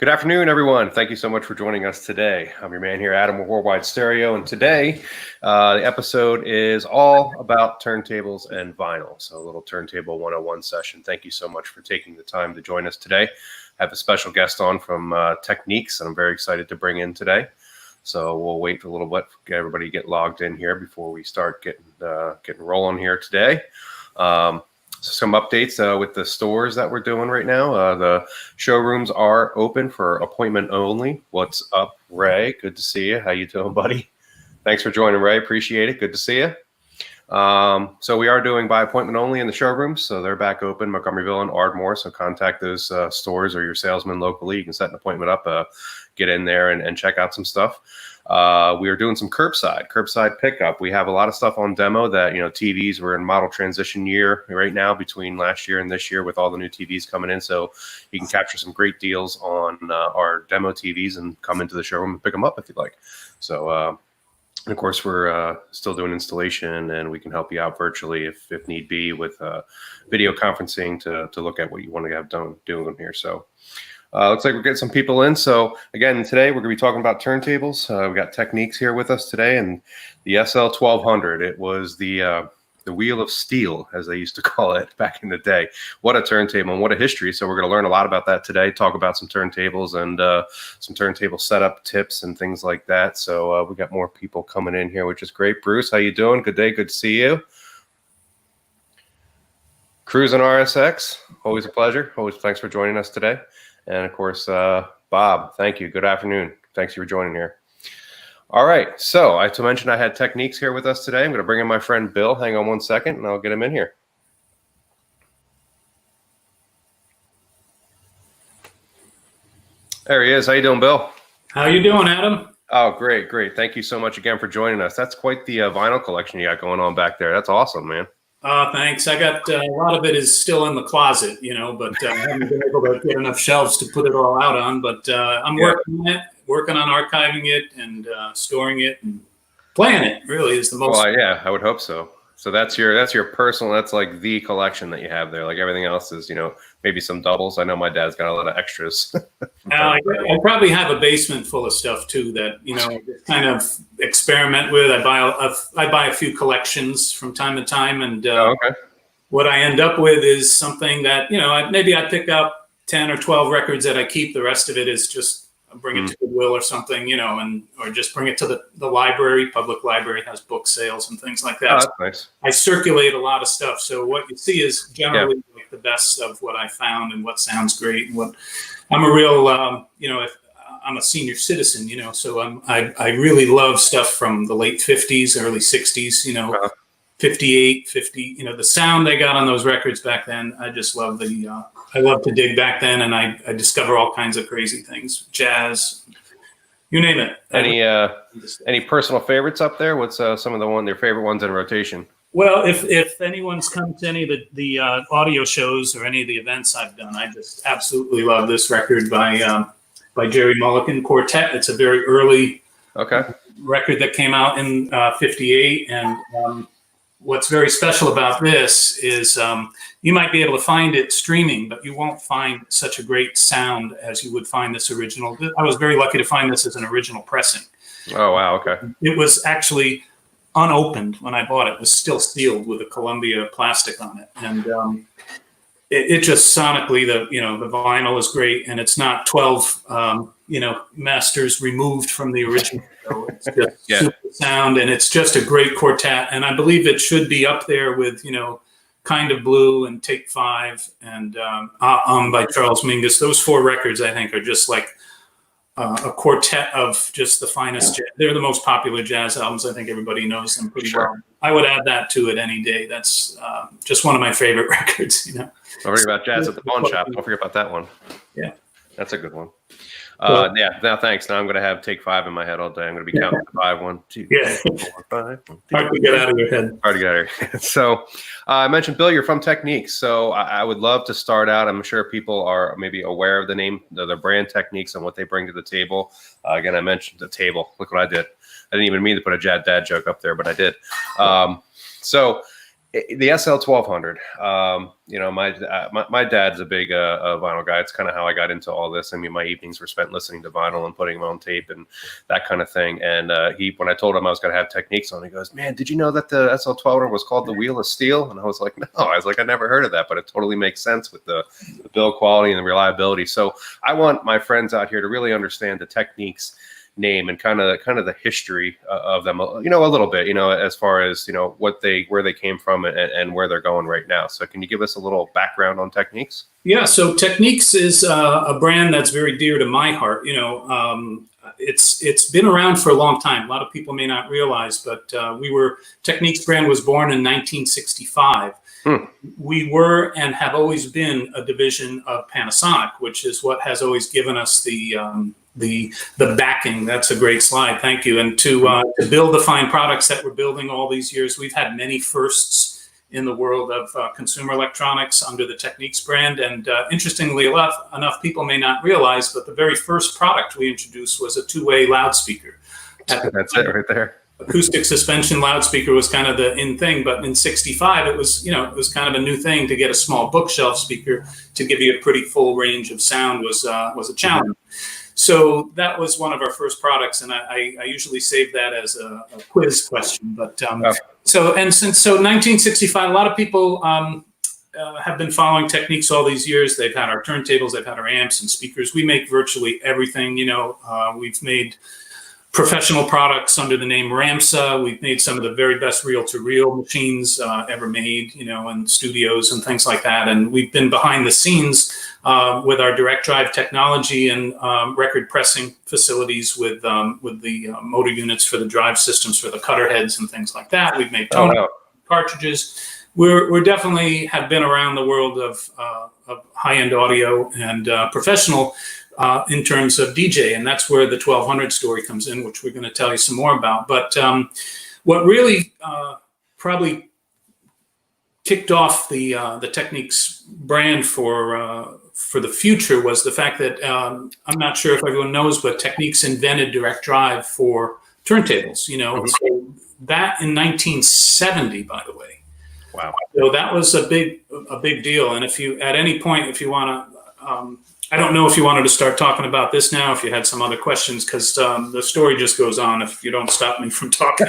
Good afternoon, everyone. Thank you so much for joining us today. I'm your man here, Adam with Worldwide Stereo, and today the episode is all about turntables and vinyl. So a little Turntable 101 session. Thank you so much for taking the time to join us today. I have a special guest on from Technics, and I'm very excited to bring in today. So we'll wait for a little bit, get everybody get logged in here before we start getting rolling here today. Some updates with the stores that we're doing right now. The showrooms are open for appointment only. What's up, Ray? Good to see you. How you doing, buddy? Thanks for joining, Ray. Appreciate it. Good to see you. So we are doing by appointment only in the showrooms. So they're back open, Montgomeryville and Ardmore. So contact those stores or your salesman locally. You can set an appointment up, get in there and check out some stuff. We are doing some curbside pickup. We have a lot of stuff on demo that, TVs, we're in model transition year right now between last year and this year with all the new TVs coming in. So you can capture some great deals on our demo TVs and come into the showroom and pick them up if you'd like. So, and of course, we're still doing installation, and we can help you out virtually if need be with video conferencing to look at what you want to have doing here. So looks like we're getting some people in. So again, today we're going to be talking about turntables. We've got Technics here with us today, and the SL1200. It was the wheel of steel, as they used to call it back in the day. What a turntable and what a history. So we're going to learn a lot about that today, talk about some turntables and some turntable setup tips and things like that. So we got more people coming in here, which is great. Bruce, how you doing? Good day. Good to see you. Cruising RSX, always a pleasure. Always thanks for joining us today. And of course, Bob, thank you. Good afternoon. Thanks for joining here. All right. So I to mention I had Technics here with us today. I'm going to bring in my friend Bill. Hang on one second, and I'll get him in here. There he is. How you doing, Bill? How you doing, Adam? Oh, great. Thank you so much again for joining us. That's quite the vinyl collection you got going on back there. That's awesome, man. Thanks. I got a lot of it is still in the closet, but I haven't been able to get enough shelves to put it all out on. But I'm working on archiving it and storing it and playing it. Really is the most. Well, yeah, I would hope so. So that's your personal. That's like the collection that you have there. Like everything else is, maybe some doubles. I know my dad's got a lot of extras. I probably have a basement full of stuff too that I just kind of experiment with. I buy a few collections from time to time, and what I end up with is something that maybe I pick up 10 or 12 records that I keep. The rest of it is just bring it to Goodwill or something, or just bring it to the library. Public library has book sales and things like that. Oh, that's nice. I circulate a lot of stuff. So what you see is generally like the best of what I found and what sounds great. And what I'm a real, I'm a senior citizen, so I really love stuff from the late 50s, early 60s, 58, 50, the sound they got on those records back then. I just love I love to dig back then, and I discover all kinds of crazy things, jazz, you name it. Any personal favorites up there? What's some of their favorite ones in rotation? Well, if anyone's come to any of the audio shows or any of the events I've done, I just absolutely love this record by Jerry Mulligan, Quartet. It's a very early record that came out in 58, and what's very special about this is you might be able to find it streaming, but you won't find such a great sound as you would find this original. I was very lucky to find this as an original pressing. Oh, wow. Okay. It was actually unopened when I bought it. It was still sealed with a Columbia plastic on it. And it just sonically, the vinyl is great, and it's not 12, masters removed from the original. So it's just super sound, and it's just a great quartet. And I believe it should be up there with, Kind of Blue and Take 5 and by Charles Mingus. Those 4 records, I think, are just like a quartet of just the finest jazz. They're the most popular jazz albums. I think everybody knows them pretty well. I would add that to it any day. That's just one of my favorite records, Don't forget about Jazz at the Pawn Shop. Don't forget about that one. Yeah. That's a good one. Now thanks. Now I'm going to have Take 5 in my head all day. I'm going to be counting 5, 1, 2, 3, 4, 5. Hard to get out of your head. Hard to get out of your head. So I mentioned, Bill, you're from Technics. So I would love to start out. I'm sure people are maybe aware of the name, the brand Technics and what they bring to the table. Again, I mentioned the table. Look what I did. I didn't even mean to put a dad joke up there, but I did. So The SL 1200. My dad's a big vinyl guy. It's kind of how I got into all this. I mean, my evenings were spent listening to vinyl and putting them on tape and that kind of thing. And when I told him I was going to have Technics on, he goes, "Man, did you know that the SL 1200 was called the Wheel of Steel?" And I was like, "No." I was like, "I never heard of that," but it totally makes sense with the build quality and the reliability. So I want my friends out here to really understand the Technics name and kind of the history of them, a little bit, as far as, where they came from and where they're going right now. So can you give us a little background on Technics? Yeah, so Technics is a brand that's very dear to my heart. It's been around for a long time. A lot of people may not realize, but Technics brand was born in 1965. We were and have always been a division of Panasonic, which is what has always given us the backing. That's a great slide. Thank you. And to build the fine products that we're building all these years, we've had many firsts in the world of consumer electronics under the Technics brand. And interestingly enough, people may not realize, but the very first product we introduced was a two-way loudspeaker. That's it right there. Acoustic suspension loudspeaker was kind of the in thing, but in '65 it was kind of a new thing to get a small bookshelf speaker to give you a pretty full range of sound was a challenge. So that was one of our first products, and I usually save that as a quiz question. But since 1965, a lot of people have been following Technics all these years. They've had our turntables, they've had our amps and speakers. We make virtually everything. We've made professional products under the name Ramsa. We've made some of the very best reel-to-reel machines ever made, in studios and things like that. And we've been behind the scenes with our direct drive technology and record pressing facilities with the motor units for the drive systems for the cutter heads and things like that. We've made Tonearm cartridges. We're definitely have been around the world of high-end audio and professional in terms of DJ, and that's where the 1200 story comes in, which we're going to tell you some more about. But what really probably kicked off the Technics brand for the future was the fact that I'm not sure if everyone knows, but Technics invented direct drive for turntables. So that in 1970, by the way. Wow. So that was a big deal. And if you at any point, if you want to. I don't know if you wanted to start talking about this now, if you had some other questions, because the story just goes on if you don't stop me from talking.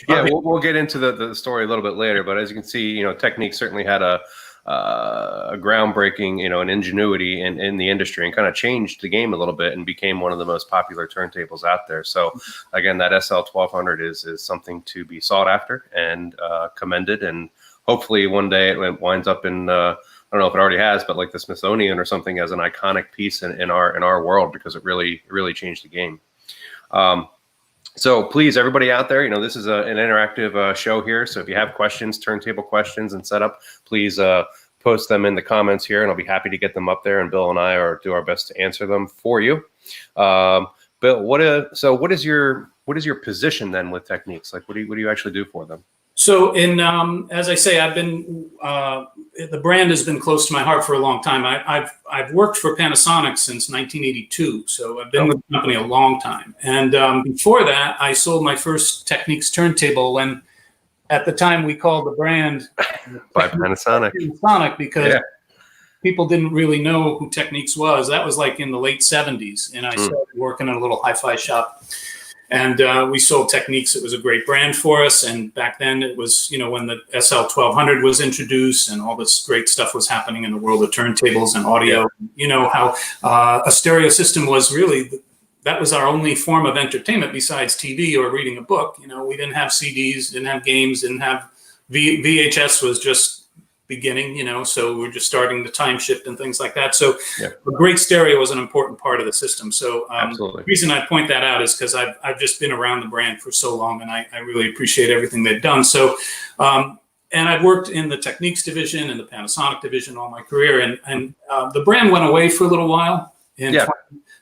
Yeah, we'll get into the story a little bit later. But as you can see, Technics certainly had a groundbreaking, an ingenuity in the industry and kind of changed the game a little bit and became one of the most popular turntables out there. So again, that SL 1200 is something to be sought after and commended. And hopefully one day it winds up in I don't know if it already has, but like the Smithsonian or something as an iconic piece in our world, because it really changed the game. So please, everybody out there, this is an interactive show here. So if you have questions, turntable questions and setup, please post them in the comments here, and I'll be happy to get them up there. And Bill and I do our best to answer them for you. Bill, what is your position then with Technics? Like, what do you actually do for them? So as I say, I've been, the brand has been close to my heart for a long time. I've worked for Panasonic since 1982. So I've been with the company a long time. And before that, I sold my first Technics turntable when at the time we called the brand by Panasonic because people didn't really know who Technics was. That was like in the late 70s. And I started working in a little hi-fi shop. And we sold Technics. It was a great brand for us. And back then it was, when the SL 1200 was introduced and all this great stuff was happening in the world of turntables and audio. How a stereo system was really, that was our only form of entertainment besides TV or reading a book. We didn't have CDs, didn't have games, didn't have VHS was just beginning, so we're just starting the time shift and things like that. So a great stereo was an important part of the system. So the reason I point that out is because I've just been around the brand for so long, and I really appreciate everything they've done. So, and I've worked in the Technics division and the Panasonic division all my career, and the brand went away for a little while,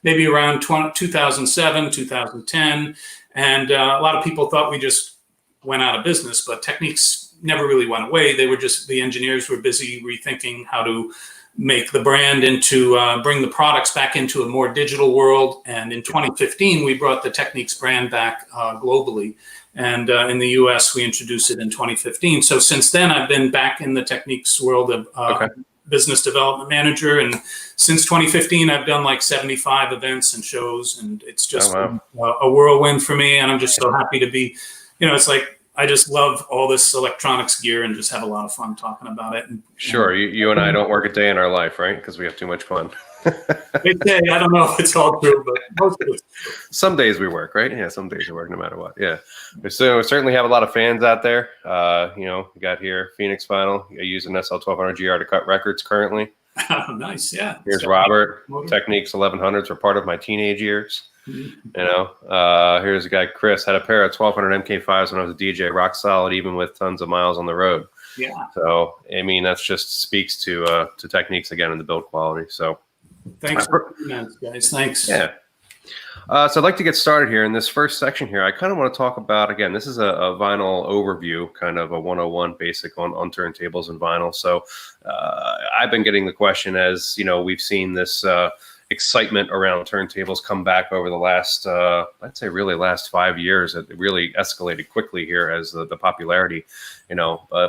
maybe around 2007, 2010, and a lot of people thought we just went out of business, but Technics never really went away. They were just, the engineers were busy rethinking how to make the brand into, bring the products back into a more digital world. And in 2015, we brought the Technics brand back globally. And in the US, we introduced it in 2015. So since then, I've been back in the Technics world of business development manager. And since 2015, I've done like 75 events and shows. And it's just a whirlwind for me. And I'm just so happy to be, it's like, I just love all this electronics gear and just have a lot of fun talking about it. Sure. You and I don't work a day in our life, right? Because we have too much fun. I don't know if it's all true, but most of it. Some days we work, right? Yeah, some days we work no matter what. Yeah. So we certainly have a lot of fans out there. We got here Phoenix Vinyl. I use an SL1200 GR to cut records currently. Oh, nice. Yeah. Here's Robert. Technics 1100s were part of my teenage years. Here's a guy, Chris, had a pair of 1200 MK5s when I was a DJ, rock solid, even with tons of miles on the road. Yeah. So, I mean, that's just speaks to Techniques again in the build quality. So thanks for that, guys. Thanks. Yeah. So I'd like to get started here in this first section here. I kind of want to talk about, again, this is a vinyl overview, kind of a 101 basic on turntables and vinyl. So I've been getting the question as, we've seen this excitement around turntables come back over the last, I'd say really last 5 years. It really escalated quickly here as the popularity,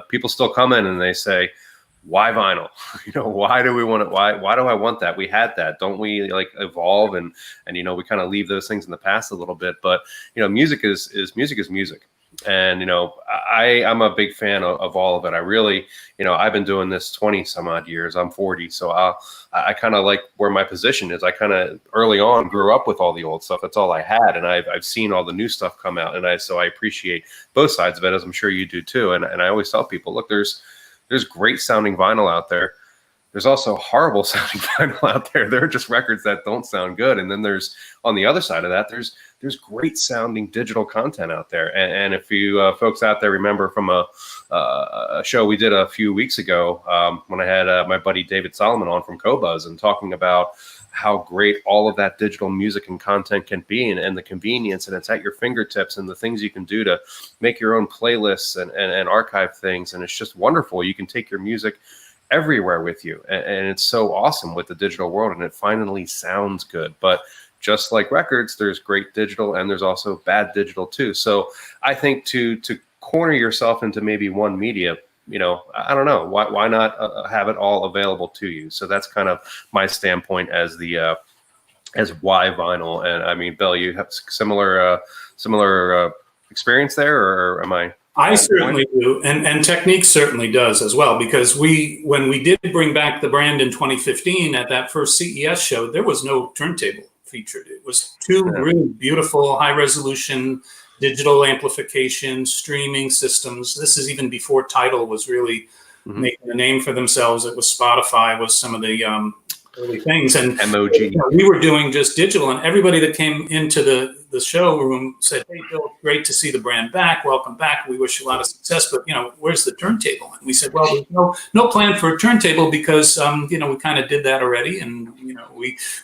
people still come in and they say, why vinyl? Why do we want it? Why do I want that? We had that. Don't we like evolve and we kind of leave those things in the past a little bit, but music is music. And, I'm a big fan of all of it. I really, I've been doing this 20 some odd years. I'm 40. So I kind of like where my position is. I kind of early on grew up with all the old stuff. That's all I had. And I've seen all the new stuff come out. And so I appreciate both sides of it, as I'm sure you do too. And I always tell people, look, there's great sounding vinyl out there. There's also horrible sounding vinyl out there. There are just records that don't sound good. And then there's, on the other side of that, there's great sounding digital content out there. And if you folks out there remember from a show we did a few weeks ago when I had my buddy David Solomon on from Cobuzz and talking about how great all of that digital music and content can be and the convenience, and it's at your fingertips, and the things you can do to make your own playlists and archive things. And it's just wonderful. You can take your music everywhere with you. And it's so awesome with the digital world, and it finally sounds good. But just like records, there's great digital and there's also bad digital too. So I think to corner yourself into maybe one media, I don't know, why not have it all available to you? So that's kind of my standpoint as why vinyl. And I mean, Bill, you have similar experience there, or am I? I certainly do, and Techniques certainly does as well, because when we did bring back the brand in 2015 at that first CES show, there was no turntable featured. It was two really beautiful high resolution digital amplification streaming systems. This is even before Tidal was really making a name for themselves. It was Spotify was some of the early things, and MOG. We were doing just digital, and everybody that came into the showroom said, "Hey, Bill, great to see the brand back. Welcome back. We wish you a lot of success, but where's the turntable?" And we said, "Well, there's no plan for a turntable because we kind of did that already, and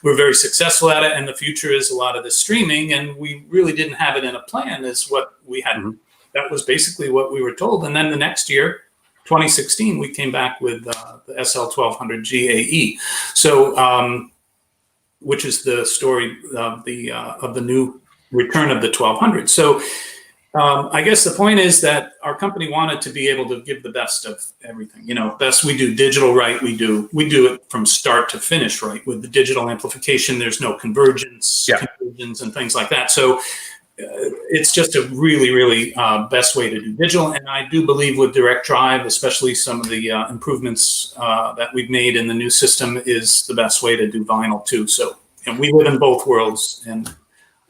we're very successful at it, and the future is a lot of the streaming, and we really didn't have it in a plan." Is what we had. That was basically what we were told, and then the next year, 2016, we came back with the SL1200 GAE. So, which is the story of the new return of the 1200. So, I guess the point is that our company wanted to be able to give the best of everything. Best we do digital right. We do it from start to finish right. With the digital amplification, there's no convergence, conversions, and things like that. So. It's just a really, really best way to do digital. And I do believe with direct drive, especially some of the improvements that we've made in the new system, is the best way to do vinyl too. So we live in both worlds, and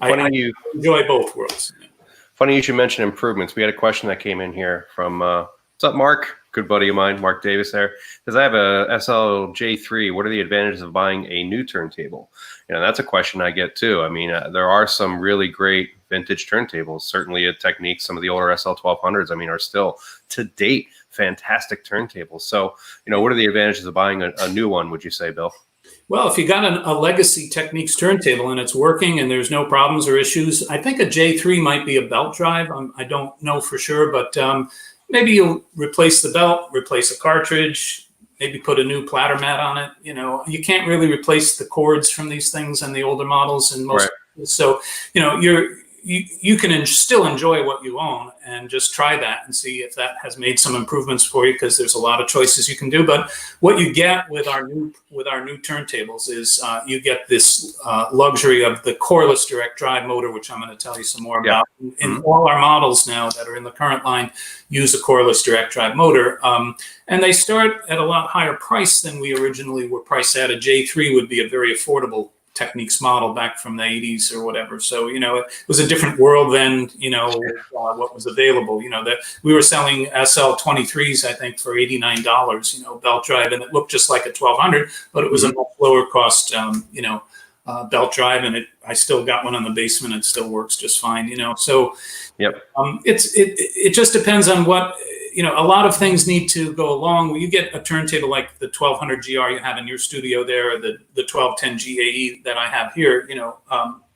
I enjoy both worlds. Funny you should mention improvements. We had a question that came in here from, what's up, Mark? Good buddy of mine, Mark Davis there. Says, I have a SLJ3. What are the advantages of buying a new turntable? That's a question I get too. I mean, there are some really great vintage turntables. Certainly at Techniques, some of the older SL1200s, I mean, are still to date fantastic turntables. So, what are the advantages of buying a new one, would you say, Bill? Well, if you got a legacy Techniques turntable and it's working and there's no problems or issues, I think a J3 might be a belt drive. I don't know for sure, but maybe you'll replace the belt, replace a cartridge, maybe put a new platter mat on it. You can't really replace the cords from these things and the older models and most. Right. So, you can still enjoy what you own and just try that and see if that has made some improvements for you, because there's a lot of choices you can do. But what you get with our new turntables is you get this luxury of the coreless direct drive motor, which I'm going to tell you some more about. In all our models now that are in the current line use a coreless direct drive motor, and they start at a lot higher price than we originally were priced at. A J3 would be a very affordable Technics model back from the 80s or whatever. So, it was a different world then, what was available. That we were selling SL23s, I think, for $89, belt drive, and it looked just like a 1200, but it was a much lower cost, belt drive, and I still got one in the basement. It still works just fine, So, it just depends on what. A lot of things need to go along. When you get a turntable like the 1200 GR you have in your studio there, or the 1210 GAE that I have here,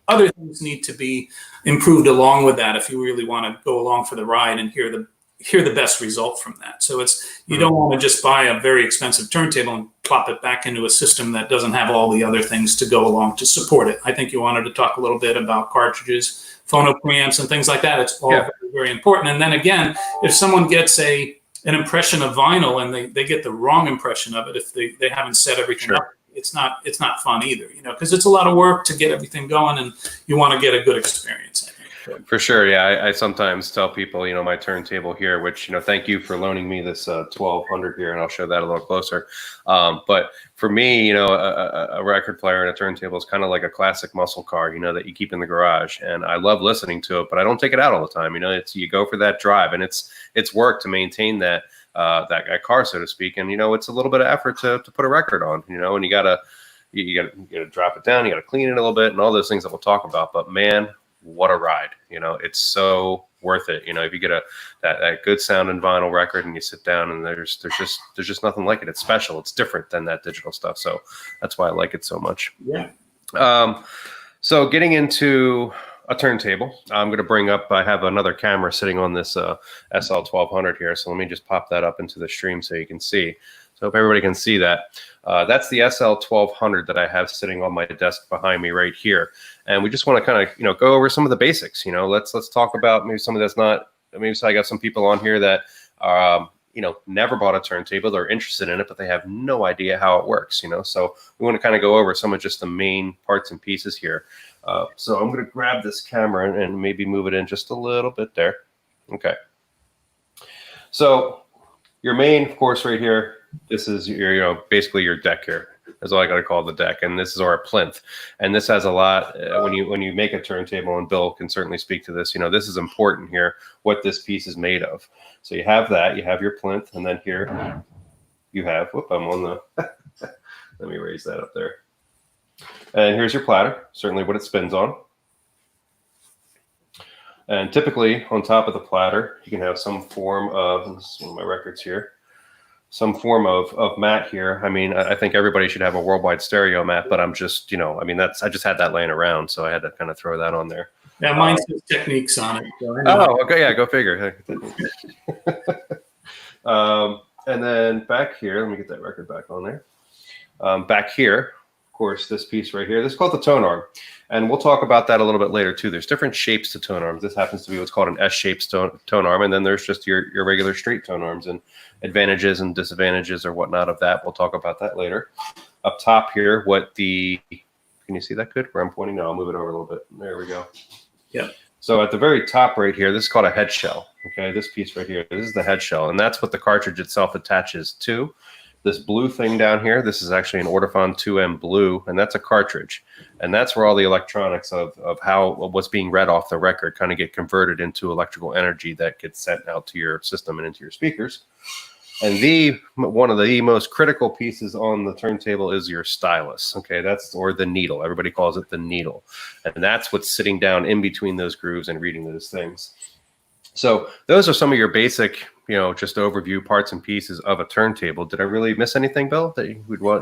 other things need to be improved along with that if you really want to go along for the ride and hear the best result from that. So you don't want to just buy a very expensive turntable and plop it back into a system that doesn't have all the other things to go along to support it. I think you wanted to talk a little bit about cartridges, phono preamps, and things like that. It's all very, very important. And then again, if someone gets an impression of vinyl and they get the wrong impression of it, if they haven't set everything up, it's not fun either, because it's a lot of work to get everything going, and you want to get a good experience, I think. For sure, yeah. I sometimes tell people, my turntable here, which, thank you for loaning me this 1200 here, and I'll show that a little closer. But for me, a record player and a turntable is kind of like a classic muscle car, that you keep in the garage. And I love listening to it, but I don't take it out all the time. You go for that drive, and it's work to maintain that car, so to speak. And it's a little bit of effort to put a record on, and you gotta drop it down, you gotta clean it a little bit, and all those things that we'll talk about. But man, what a ride. It's so worth it. If you get that good sounding vinyl record and you sit down, and there's just nothing like it. It's special. It's different than that digital stuff. So that's why I like it so much. Yeah. So getting into a turntable, I'm going to bring up, I have another camera sitting on this SL1200 here. So let me just pop that up into the stream so you can see. So hope everybody can see that. That's the SL1200 that I have sitting on my desk behind me right here. And we just want to kind of, go over some of the basics. Let's talk about maybe something that's not, maybe so I got some people on here that, never bought a turntable. They're interested in it, but they have no idea how it works, So we want to kind of go over some of just the main parts and pieces here. So I'm going to grab this camera and maybe move it in just a little bit there. Okay. So your main, of course, right here, this is your, basically your deck here. That's all I got to call the deck. And this is our plinth. And this has a lot, when you make a turntable, and Bill can certainly speak to this, this is important here, what this piece is made of. So you have that, you have your plinth, and then here you have, I'm on the, let me raise that up there. And here's your platter, certainly what it spins on. And typically on top of the platter, you can have some form of, this is one of my records here, some form of mat here. I mean, I think everybody should have a worldwide stereo mat, but I'm just, I just had that laying around, so I had to kind of throw that on there. Yeah, mine says Technics on it. So okay, yeah, go figure. And then back here, let me get that record back on there. Back here, of course, this piece right here, this is called the Tonearm. And we'll talk about that a little bit later, too. There's different shapes to Tonearms. This happens to be what's called an S-shaped Tonearm, and then there's just your regular straight Tonearms, and advantages and disadvantages or whatnot of that. We'll talk about that later. Up top here, can you see that good? Where I'm pointing? No, I'll move it over a little bit. There we go. Yeah. So at the very top right here, this is called a head shell. Okay, this piece right here, this is the head shell, and that's what the cartridge itself attaches to. This blue thing down here, this is actually an Ortofon 2M blue, and that's a cartridge. And that's where all the electronics of what's being read off the record kind of get converted into electrical energy that gets sent out to your system and into your speakers. And one of the most critical pieces on the turntable is your stylus. Okay, or the needle. Everybody calls it the needle. And that's what's sitting down in between those grooves and reading those things. So those are some of your basic, just overview parts and pieces of a turntable. Did I really miss anything, Bill, that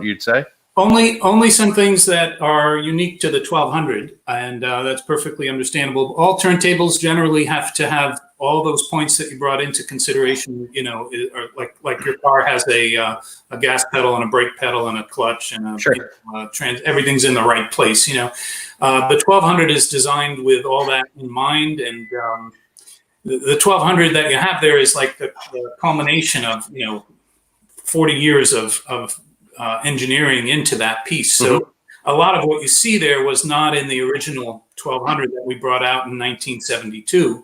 you'd say? Only some things that are unique to the 1200, and that's perfectly understandable. All turntables generally have to have all those points that you brought into consideration, are like your car has a gas pedal and a brake pedal and a clutch and everything's in the right place. The 1200 is designed with all that in mind, and the 1200 that you have there is like the culmination of 40 years of engineering into that piece. So a lot of what you see there was not in the original 1200 that we brought out in 1972,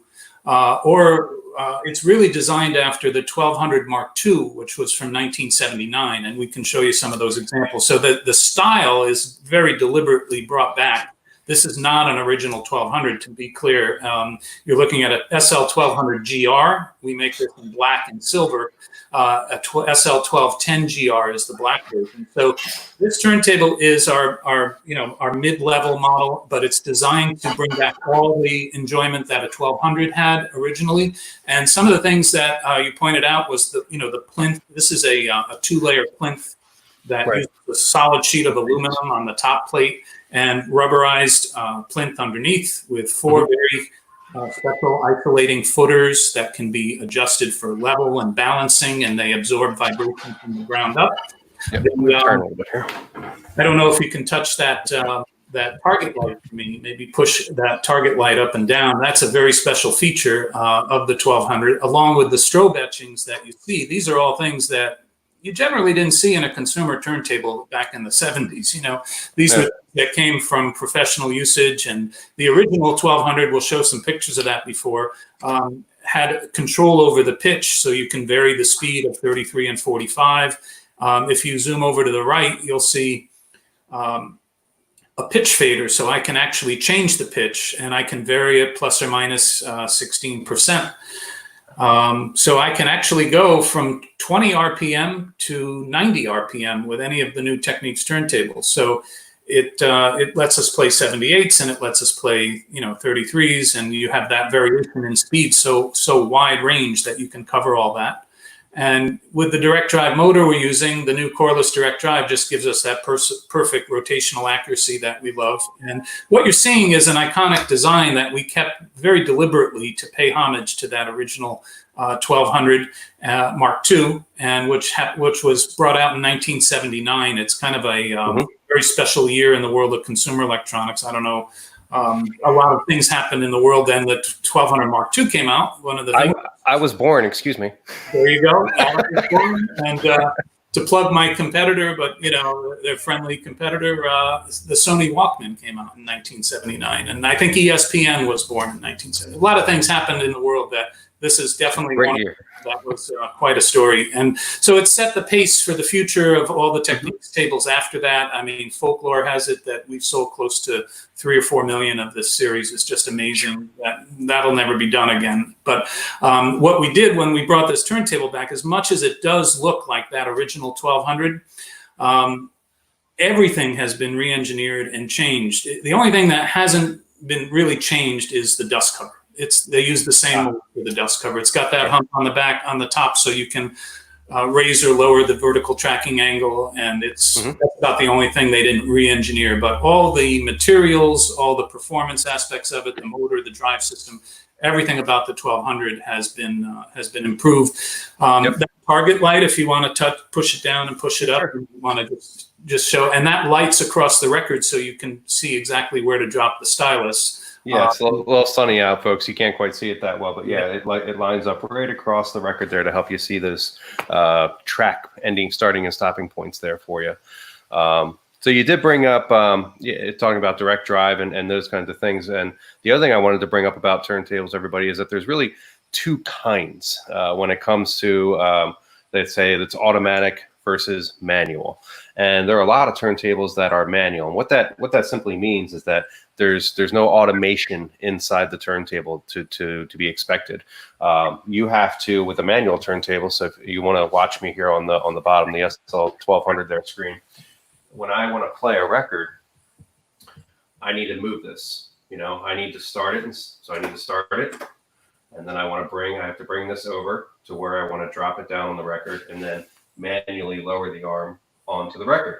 it's really designed after the 1200 Mark II, which was from 1979, and we can show you some of those examples. So the style is very deliberately brought back. This is not an original 1200, to be clear. You're looking at a SL1200 GR. We make this in black and silver. A SL1210 GR is the black version. So this turntable is our mid-level model, but it's designed to bring back all the enjoyment that a 1200 had originally. And some of the things that you pointed out was the plinth. This is a two-layer plinth that uses a solid sheet of aluminum on the top plate and rubberized plinth underneath with four very special isolating footers that can be adjusted for level and balancing, and they absorb vibration from the ground up. Turn a little bit here. I don't know if you can touch that target light for me. Maybe push that target light up and down. That's a very special feature of the 1200, along with the strobe etchings that you see. These are all things that you generally didn't see in a consumer turntable back in the 70s. These were that came from professional usage, and the original 1200, we'll show some pictures of that before, had control over the pitch, so you can vary the speed of 33 and 45. If you zoom over to the right, you'll see a pitch fader, so I can actually change the pitch, and I can vary it plus or minus 16%. So I can actually go from 20 RPM to 90 RPM with any of the new Technics turntables. So it lets us play 78s, and it lets us play 33s, and you have that variation in speed so wide range that you can cover all that. And with the direct drive motor we're using, the new coreless direct drive just gives us that perfect rotational accuracy that we love. And what you're seeing is an iconic design that we kept very deliberately to pay homage to that original 1200 Mark II, and which was brought out in 1979. It's kind of a very special year in the world of consumer electronics. I don't know. A lot of things happened in the world then. The 1200 Mark II came out. One of the things. I was born. Excuse me. There you go. And to plug my competitor, but their friendly competitor, the Sony Walkman came out in 1979, and I think ESPN was born in 1970. A lot of things happened in the world that this is definitely one that was quite a story. And so it set the pace for the future of all the Technics tables after that. I mean, folklore has it that we've sold close to 3 or 4 million of this series. It's just amazing. That'll never be done again. But what we did when we brought this turntable back, as much as it does look like that original 1200, everything has been re-engineered and changed. The only thing that hasn't been really changed is the dust cover. They use the same for the dust cover. It's got that hump on the back, on the top, so you can raise or lower the vertical tracking angle, and that's about the only thing they didn't re-engineer. But all the materials, all the performance aspects of it, the motor, the drive system, everything about the 1200 has been improved. That target light, if you want to push it down and push it up, you want to just show, and that lights across the record so you can see exactly where to drop the stylus. Yeah, it's a little sunny out, folks. You can't quite see it that well, but yeah, it lines up right across the record there to help you see those track ending, starting, and stopping points there for you. So you did bring up talking about direct drive and those kinds of things. And the other thing I wanted to bring up about turntables, everybody, is that there's really two kinds when it comes to, let's say, it's automatic versus manual. And there are a lot of turntables that are manual. And what that simply means is that there's no automation inside the turntable to be expected. You have to, with a manual turntable. So if you want to watch me here on the bottom, the SL1200 there screen, when I want to play a record, I need to move this. I need to start it, so I need to start it, and then I have to bring this over to where I want to drop it down on the record, and then manually lower the arm onto the record.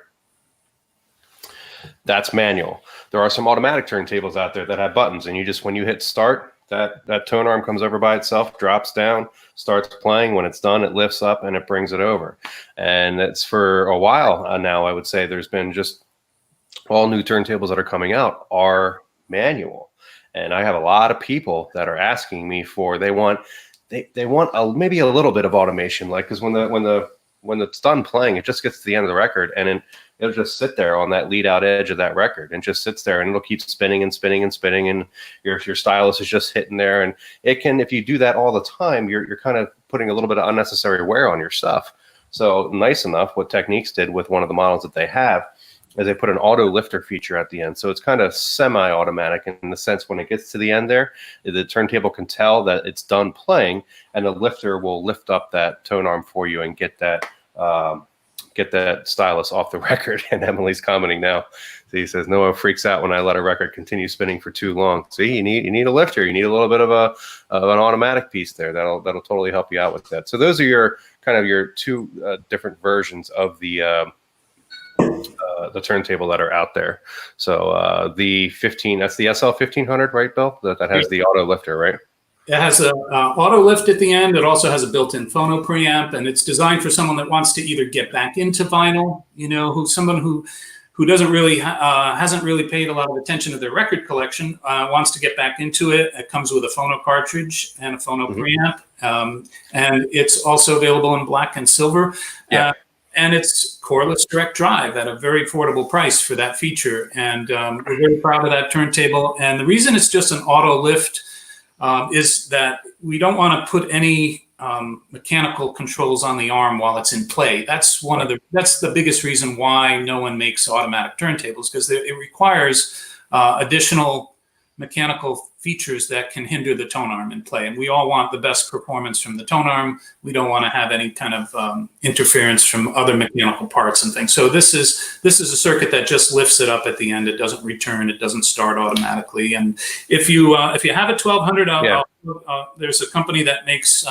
That's manual. There are some automatic turntables out there that have buttons, and when you hit start, that tone arm comes over by itself, drops down, starts playing. When it's done, it lifts up and it brings it over. And it's for a while now, I would say there's been just all new turntables that are coming out are manual. And I have a lot of people that are asking me for, they want maybe a little bit of automation, like, because when it's done playing, it just gets to the end of the record, and then it'll just sit there on that lead out edge of that record and just sits there, and it'll keep spinning and spinning and spinning, and your stylus is just hitting there. And it can, if you do that all the time, you're kind of putting a little bit of unnecessary wear on your stuff. So nice enough, what Technics did with one of the models that they have is they put an auto lifter feature at the end. So it's kind of semi-automatic in the sense when it gets to the end there, the turntable can tell that it's done playing, and the lifter will lift up that tone arm for you and get that stylus off the record. And Emily's commenting now. So he says, Noah freaks out when I let a record continue spinning for too long. See, you need a lifter. You need a little bit of an automatic piece there. That'll totally help you out with that. So those are your two different versions of the turntable that are out there. So the 15, that's the SL 1500, right, Bill? That has the auto lifter, right? It has a auto lift at the end. It also has a built-in phono preamp, and it's designed for someone that wants to either get back into vinyl, someone who doesn't really hasn't really paid a lot of attention to their record collection, wants to get back into it. It comes with a phono cartridge and a phono preamp, and it's also available in black and silver. Yeah. And it's cordless direct drive at a very affordable price for that feature. And we're very proud of that turntable. And the reason it's just an auto lift is that we don't want to put any mechanical controls on the arm while it's in play. That's the biggest reason why no one makes automatic turntables, because it requires additional mechanical features that can hinder the tone arm in play. And we all want the best performance from the tone arm. We don't want to have any kind of interference from other mechanical parts and things. So this is a circuit that just lifts it up at the end. It doesn't return. It doesn't start automatically. And if you have a 1200, there's a company that makes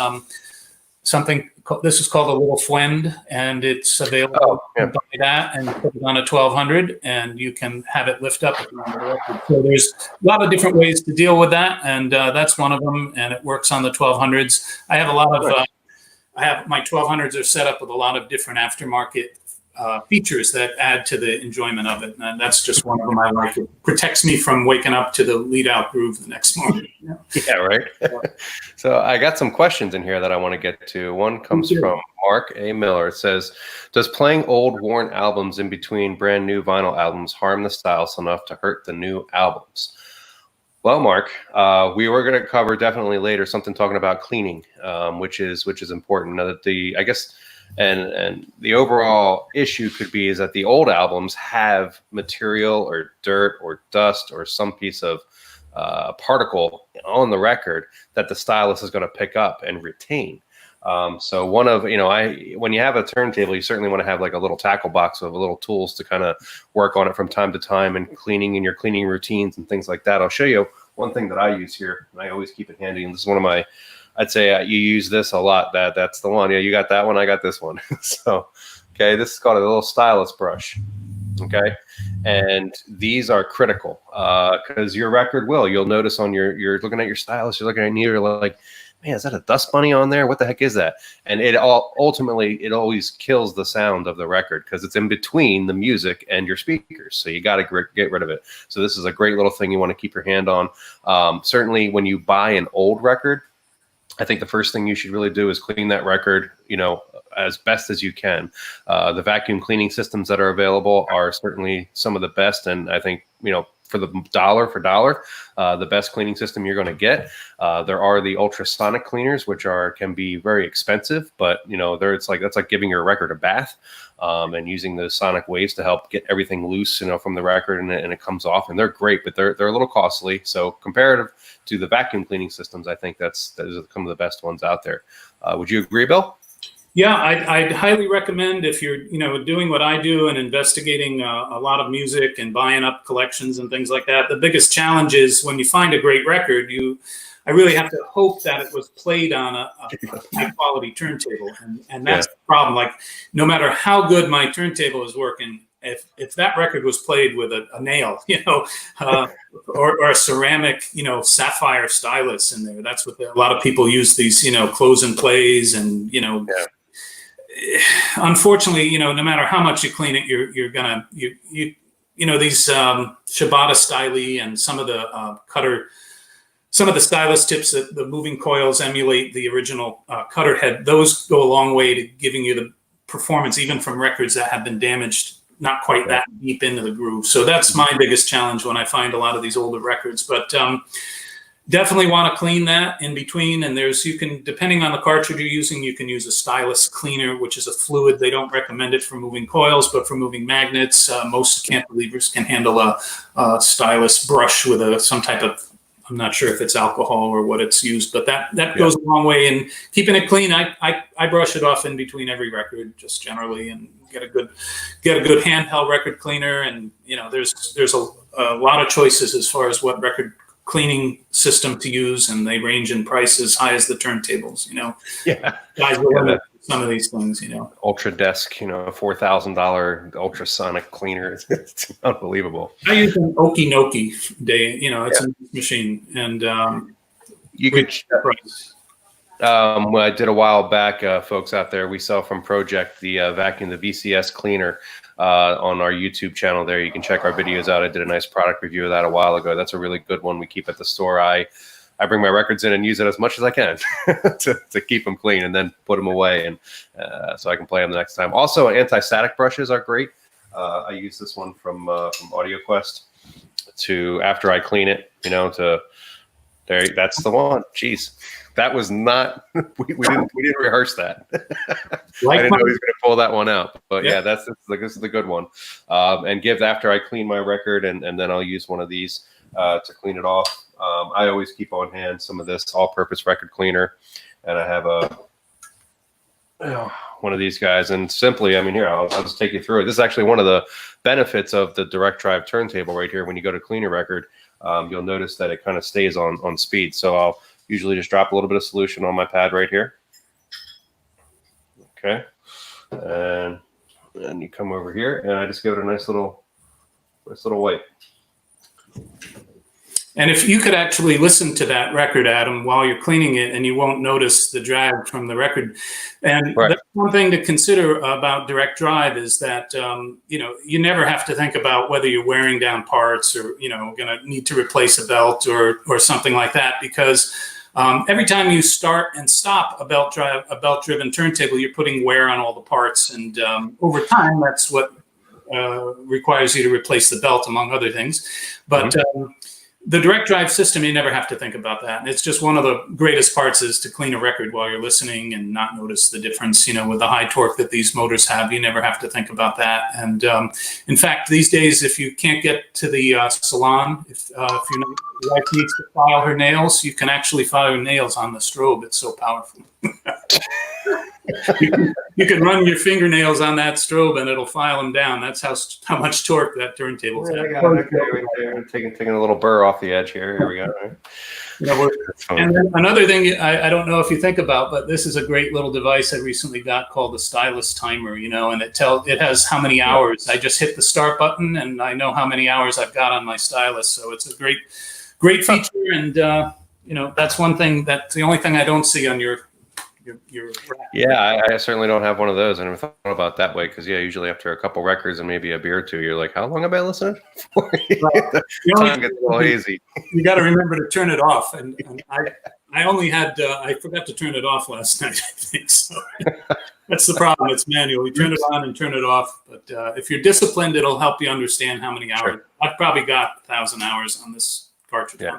something. This is called a little Fwend, and it's available. You can buy that and put it on a 1200, and you can have it lift up. So there's a lot of different ways to deal with that, and that's one of them. And it works on the 1200s. I have a lot of. My 1200s are set up with a lot of different aftermarket features that add to the enjoyment of it, and that's just one of them I like. It protects me from waking up to the lead out groove the next morning. Yeah, right. So I got some questions in here that I want to get to. One comes from Mark A. Miller. It says, does playing old worn albums in between brand new vinyl albums harm the stylus enough to hurt the new albums? Well, Mark, we were going to cover definitely later something talking about cleaning, which is important. Now that and the overall issue could be is that the old albums have material or dirt or dust or some piece of particle on the record that the stylus is going to pick up and retain. So when you have a turntable, you certainly want to have like a little tackle box of little tools to kind of work on it from time to time, and cleaning in your cleaning routines and things like that. I'll show you one thing that I use here, and I always keep it handy. And this is one of my, I'd say you use this a lot. That's the one. Yeah, you got that one. I got this one. So, okay, this is called a little Stylus Brush. Okay, and these are critical because your record you'll notice on you're looking at your stylus, you're looking at it, you're like, man, is that a dust bunny on there? What the heck is that? And it ultimately always kills the sound of the record because it's in between the music and your speakers. So you got to get rid of it. So this is a great little thing you want to keep your hand on. Certainly when you buy an old record, I think the first thing you should really do is clean that record, as best as you can. The vacuum cleaning systems that are available are certainly some of the best. And I think, for the dollar for dollar, the best cleaning system you're going to get. There are the ultrasonic cleaners, which can be very expensive, but that's like giving your record a bath, and using the sonic waves to help get everything loose, from the record, and it comes off. And they're great, but they're a little costly. So comparative to the vacuum cleaning systems, I think those are some of the best ones out there. Would you agree, Bill? Yeah, I'd highly recommend, if you're doing what I do and investigating a lot of music and buying up collections and things like that. The biggest challenge is when you find a great record, I really have to hope that it was played on a high quality turntable, and that's the problem. Like, no matter how good my turntable is working, if that record was played with a nail, or a ceramic, sapphire stylus in there, that's what a lot of people use these, close and plays, and unfortunately, no matter how much you clean it, you're gonna these Shibata styli and some of the some of the stylus tips, that the moving coils emulate the original cutter head. Those go a long way to giving you the performance, even from records that have been damaged not quite that deep into the groove. So that's my biggest challenge when I find a lot of these older records. But definitely want to clean that in between. And depending on the cartridge you're using, you can use a Stylus Cleaner, which is a fluid. They don't recommend it for moving coils, but for moving magnets, most cantilevers can handle a Stylus brush with some type of, I'm not sure if it's alcohol or what it's used, but that goes a long way in keeping it clean. I brush it off in between every record, just generally, and get a good handheld record cleaner. And there's a lot of choices as far as what record cleaning system to use, and they range in price as high as the turntables. Guys will limit some of these things. Ultra Desk, $4,000 ultrasonic cleaner. It's unbelievable. I use an Okinoki day. It's a machine, and you could. What I did a while back, folks out there, we sell from Project the vacuum, the VCS cleaner. On our YouTube channel there. You can check our videos out. I did a nice product review of that a while ago. That's a really good one we keep at the store. I bring my records in and use it as much as I can to keep them clean, and then put them away, and so I can play them the next time. Also, anti-static brushes are great. I use this one from AudioQuest to, after I clean it, that's the one. Jeez. That was not. We didn't rehearse that. I didn't know he was going to pull that one out. But this is the good one. And after I clean my record, and then I'll use one of these to clean it off. I always keep on hand some of this all-purpose record cleaner, and I have one of these guys. And simply, I'll just take you through it. This is actually one of the benefits of the direct drive turntable right here. When you go to clean a record, you'll notice that it kind of stays on speed. So I'll usually just drop a little bit of solution on my pad right here. Okay. And then you come over here, and I just give it a nice little wipe. And if you could actually listen to that record, Adam, while you're cleaning it, and you won't notice the drag from the record. And that's one thing to consider about direct drive is that, you never have to think about whether you're wearing down parts or, going to need to replace a belt or something like that, because every time you start and stop a belt-driven turntable, you're putting wear on all the parts. And over time, that's what requires you to replace the belt, among other things. But the direct drive system, you never have to think about that. And it's just one of the greatest parts is to clean a record while you're listening and not notice the difference. With the high torque that these motors have, you never have to think about that. And in fact, these days, if you can't get to the salon, if your wife needs to file her nails, you can actually file your nails on the strobe. It's so powerful. You can run your fingernails on that strobe and it'll file them down. That's how much torque that turntable has. I got it right there. Taking a little burr off the edge here. Here we go. Right? And then another thing I don't know if you think about, but this is a great little device I recently got called the Stylus Timer. And it has how many hours. I just hit the start button and I know how many hours I've got on my stylus. So it's a great feature. And that's one thing. That's the only thing I don't see on your I certainly don't have one of those. I never thought about it that way, because usually after a couple records and maybe a beer or two, you're like, how long have I been listening for? Time gets a little hazy. You got to remember to turn it off, and I only had I forgot to turn it off last night, I think. So that's the problem. It's manual. You turn it on and turn it off. But if you're disciplined, it'll help you understand how many hours. Sure. I've probably got 1,000 hours on this cartridge. Yeah.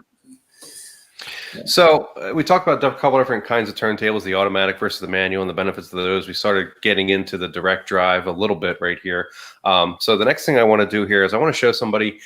So we talked about a couple different kinds of turntables, the automatic versus the manual, and the benefits of those. We started getting into the direct drive a little bit right here. So the next thing I want to do here is I want to show somebody,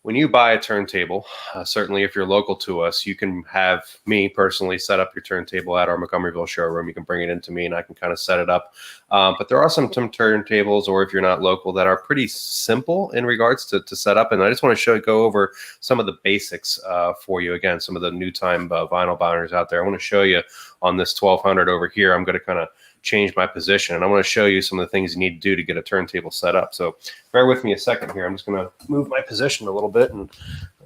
when you buy a turntable, certainly if you're local to us, you can have me personally set up your turntable at our Montgomeryville showroom. You can bring it into me and I can kind of set it up. But there are some turntables, or if you're not local, that are pretty simple in regards to set up. And I just want to go over some of the basics for you. Again, some of the new time vinyl binders out there. I want to show you on this 1200 over here. I'm going to kind of change my position. And I want to show you some of the things you need to do to get a turntable set up. So bear with me a second here. I'm just going to move my position a little bit, and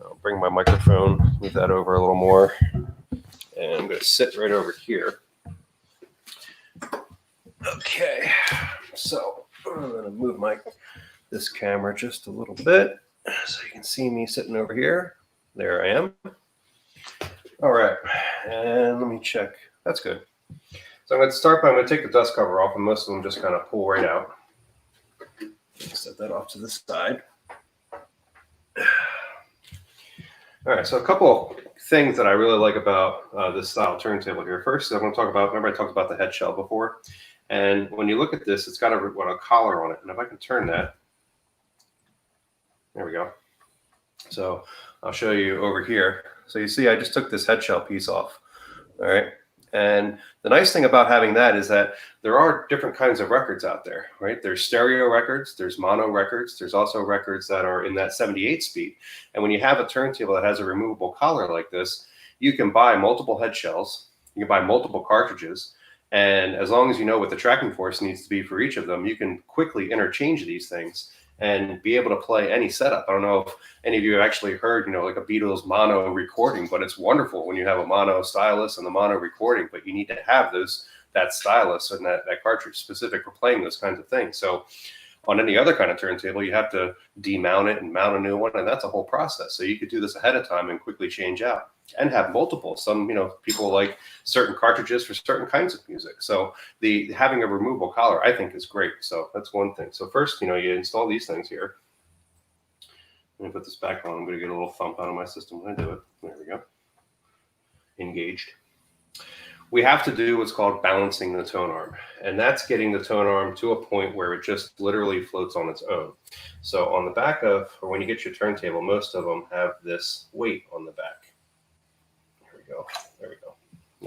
I'll bring my microphone, move that over a little more. And I'm going to sit right over here. Okay, so I'm going to move this camera just a little bit so you can see me sitting over here. There I am. All right, and let me check. That's good. So I'm going to start by, I'm going to take the dust cover off, and most of them just kind of pull right out. Set that off to the side. All right, so a couple of things that I really like about this style turntable here. First, I'm going to talk about, remember I talked about the head shell before? And when you look at this, it's got a collar on it. And if I can turn that, there we go. So I'll show you over here. So you see, I just took this head shell piece off. All right. And the nice thing about having that is that there are different kinds of records out there, right? There's stereo records, there's mono records, there's also records that are in that 78 speed. And when you have a turntable that has a removable collar like this, you can buy multiple head shells, you can buy multiple cartridges, and as long as you know what the tracking force needs to be for each of them, you can quickly interchange these things and be able to play any setup. I don't know if any of you have actually heard, like a Beatles mono recording, but it's wonderful when you have a mono stylus and the mono recording, but you need to have that stylus and that cartridge specific for playing those kinds of things. So on any other kind of turntable, you have to demount it and mount a new one, and that's a whole process. So you could do this ahead of time and quickly change out and have multiple. Some, people like certain cartridges for certain kinds of music. So having a removable collar, I think, is great. So that's one thing. So first, you install these things here. Let me put this back on. I'm going to get a little thump out of my system when I do it. There we go. Engaged. We have to do what's called balancing the tone arm, and that's getting the tone arm to a point where it just literally floats on its own. So on the back or when you get your turntable, most of them have this weight on the back. Here we go. There we go.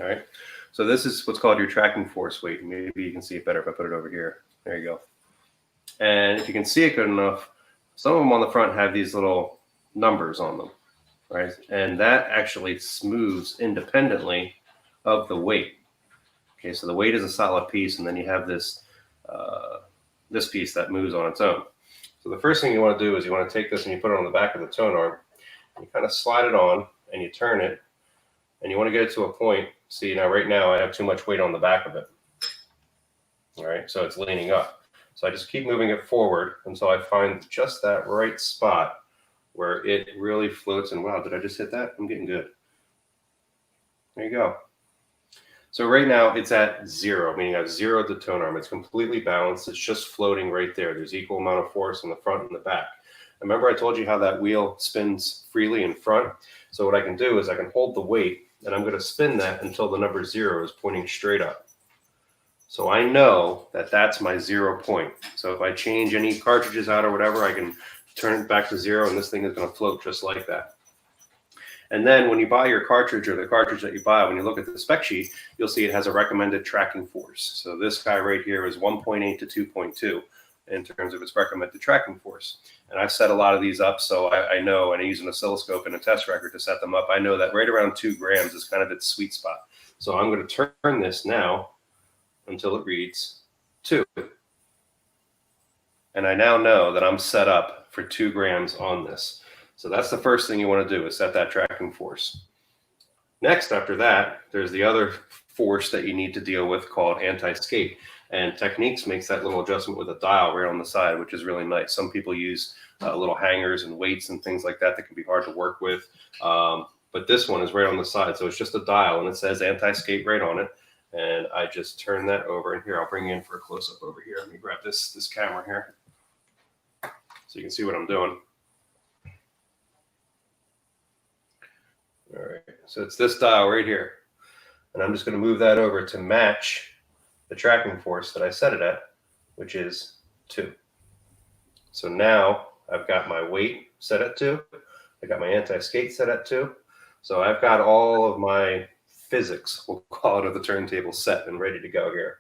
All right. So this is what's called your tracking force weight. Maybe you can see it better if I put it over here. There you go. And if you can see it good enough, some of them on the front have these little numbers on them, right? And that actually smooths independently of the weight. Okay, so the weight is a solid piece, and then you have this this piece that moves on its own. So the first thing you want to do is you want to take this and you put it on the back of the tone arm. You kind of slide it on and you turn it, and you want to get it to a point. See, now right now I have too much weight on the back of it. All right, so it's leaning up. So I just keep moving it forward until I find just that right spot where it really floats. And wow, did I just hit that? I'm getting good. There you go. So right now it's at 0, meaning I've zeroed the tone arm. It's completely balanced. It's just floating right there. There's equal amount of force on the front and the back. Remember I told you how that wheel spins freely in front? So what I can do is I can hold the weight, and I'm going to spin that until the number 0 is pointing straight up. So I know that that's my 0 point. So if I change any cartridges out or whatever, I can turn it back to 0, and this thing is going to float just like that. And then when you buy your cartridge, or the cartridge that you buy, when you look at the spec sheet, you'll see it has a recommended tracking force. So this guy right here is 1.8 to 2.2 in terms of its recommended tracking force. And I've set a lot of these up, so I know, and I use an oscilloscope and a test record to set them up. I know that right around 2 grams is kind of its sweet spot. So I'm going to turn this now until it reads 2. And I now know that I'm set up for 2 grams on this. So that's the first thing you want to do, is set that tracking force. Next, after that, there's the other force that you need to deal with called anti-skate. And Technics makes that little adjustment with a dial right on the side, which is really nice. Some people use little hangers and weights and things like that that can be hard to work with. But this one is right on the side. So it's just a dial, and it says anti-skate right on it. And I just turn that over. And here, I'll bring you in for a close-up over here. Let me grab this camera here so you can see what I'm doing. All right, so it's this dial right here, and I'm just going to move that over to match the tracking force that I set it at, which is 2. So now I've got my weight set at 2. I got my anti-skate set at 2. So I've got all of my physics, we'll call it, of the turntable set and ready to go here.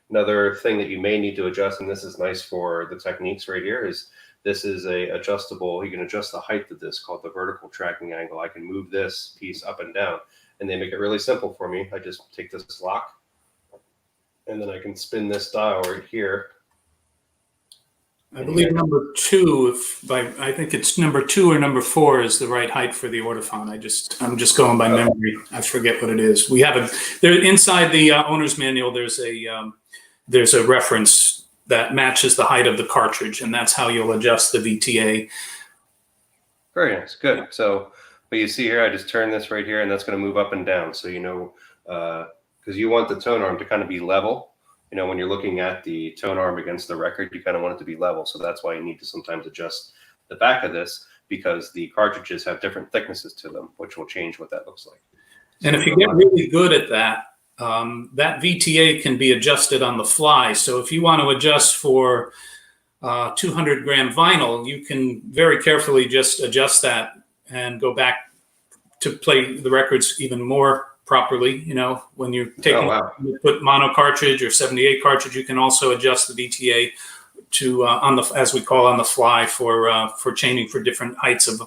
Another thing that you may need to adjust, and this is nice for the Techniques right here, is this is a adjustable, you can adjust the height of this, called the vertical tracking angle. I can move this piece up and down, and they make it really simple for me. I just take this lock, and then I can spin this dial right here. I believe number 2, I think it's number 2 or number 4 is the right height for the ortofon. I'm just going by memory. I forget what it is. We have there inside the owner's manual. There's a reference that matches the height of the cartridge, and that's how you'll adjust the VTA. Very nice, good. So, but you see here, I just turn this right here, and that's going to move up and down. So you know, because you want the tone arm to kind of be level. You know, when you're looking at the tone arm against the record, you kind of want it to be level. So that's why you need to sometimes adjust the back of this, because the cartridges have different thicknesses to them, which will change what that looks like. And if you get really good at that, that VTA can be adjusted on the fly. So if you want to adjust for 200 gram vinyl, you can very carefully just adjust that and go back to play the records even more properly. You know, when you're taking, you put mono cartridge or 78 cartridge, you can also adjust the VTA to as we call on the fly for changing for different heights of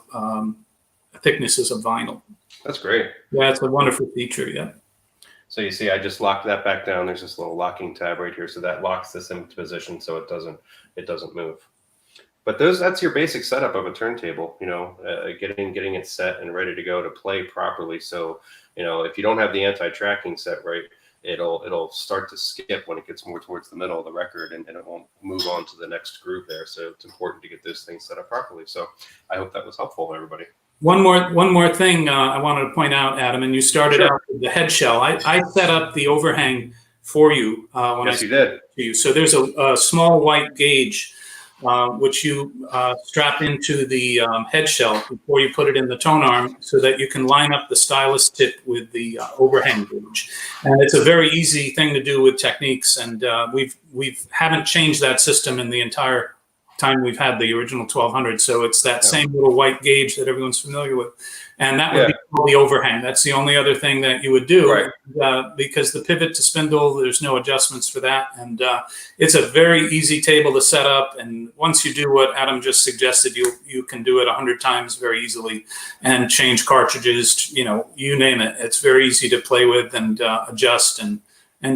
thicknesses of vinyl. That's great. Yeah, it's a wonderful feature. Yeah. So you see, I just locked that back down. There's this little locking tab right here, so that locks this into position so it doesn't move. But that's your basic setup of a turntable. You know, getting it set and ready to go to play properly. So you know, if you don't have the anti-tracking set right, it'll start to skip when it gets more towards the middle of the record, and it won't move on to the next groove there. So it's important to get those things set up properly. So I hope that was helpful to everybody. One more thing I wanted to point out, Adam, and you started out with the head shell. I set up the overhang for you when you did. To you. So there's a small white gauge which you strap into the head shell before you put it in the tone arm, so that you can line up the stylus tip with the overhang gauge. And it's a very easy thing to do with Technics, and we haven't changed that system in the entire time we've had the original 1200. So it's that same little white gauge that everyone's familiar with. And that would be called the overhang. That's the only other thing that you would do, because the pivot to spindle, there's no adjustments for that. And it's a very easy table to set up. And once you do what Adam just suggested, you can do it 100 times very easily and change cartridges, you know, you name it. It's very easy to play with and adjust and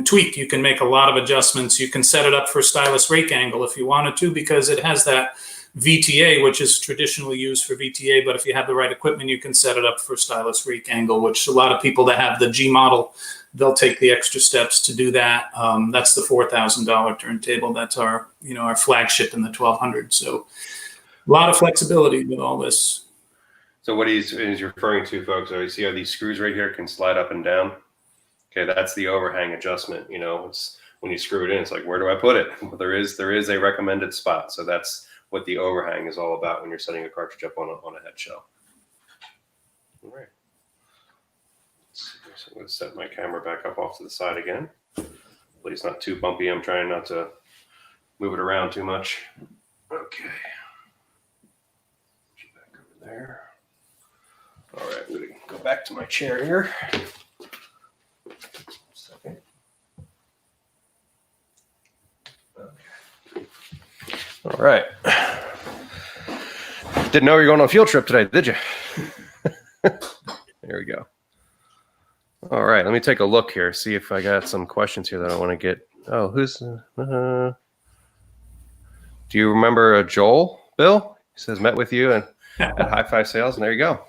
tweak. You can make a lot of adjustments. You can set it up for stylus rake angle if you wanted to, because it has that VTA, which is traditionally used for VTA. But if you have the right equipment, you can set it up for stylus rake angle, which a lot of people that have the G model, they'll take the extra steps to do that. That's the $4,000 turntable. That's our flagship in the 1200. So a lot of flexibility with all this. So what he's referring to, folks, you see how these screws right here can slide up and down? Okay, that's the overhang adjustment. You know, it's when you screw it in, it's like, where do I put it? Well, there is a recommended spot. So that's what the overhang is all about when you're setting a cartridge up on a head shell. All right. So I'm going to set my camera back up off to the side again. Hopefully it's not too bumpy. I'm trying not to move it around too much. Okay. Put you back over there. All right, I'm going to go back to my chair here. Second. Okay. All right. Didn't know you were going on a field trip today, did you? There we go. All right, let me take a look here, see if I got some questions here that I want to get. Oh, who's... do you remember Joel, Bill? He says, met with you at High Five Sales, and there you go.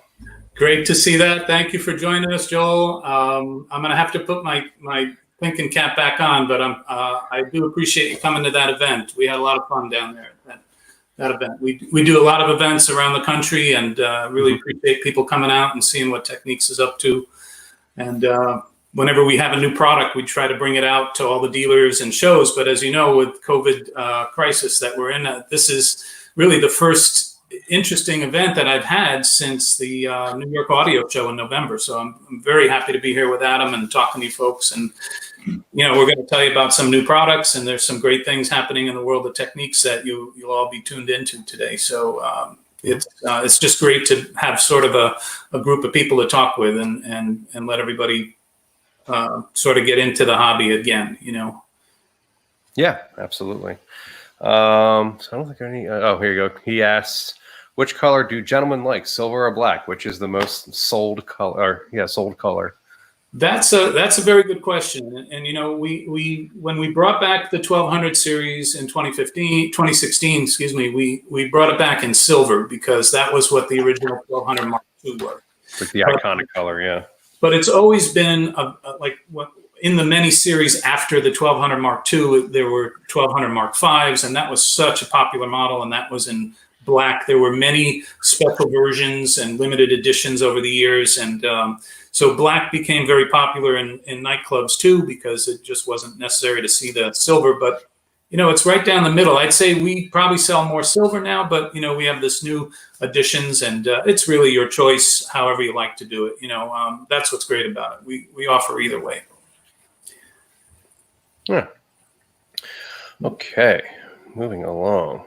Great to see that. Thank you for joining us, Joel. I'm going to have to put my thinking cap back on, but I do appreciate you coming to that event. We had a lot of fun down there at that event. We do a lot of events around the country, and really appreciate people coming out and seeing what Technics is up to. And whenever we have a new product, we try to bring it out to all the dealers and shows. But as you know, with COVID crisis that we're in, this is really the first interesting event that I've had since the New York Audio Show in November. So I'm very happy to be here with Adam and talking to you folks. And, we're going to tell you about some new products, and there's some great things happening in the world of Techniques that you'll all be tuned into today. So it's just great to have sort of a group of people to talk with and let everybody sort of get into the hobby again, Yeah, absolutely. So I don't think any. Oh, here you go. He asks, which color do gentlemen like, silver or black? Which is the most sold color? Sold color. That's a very good question. And you know, we when we brought back the 1200 series in 2016, excuse me, we brought it back in silver because that was what the original 1200 Mark II were. Like the iconic color, yeah. But it's always been like what in the many series after the 1200 Mark II, there were 1200 Mark Vs, and that was such a popular model, and that was in black. There were many special versions and limited editions over the years, and so black became very popular in nightclubs too because it just wasn't necessary to see the silver. But you know, it's right down the middle. I'd say we probably sell more silver now, but you know, we have this new additions, and it's really your choice, however you like to do it. You know, that's what's great about it. We offer either way. Yeah. Okay, moving along.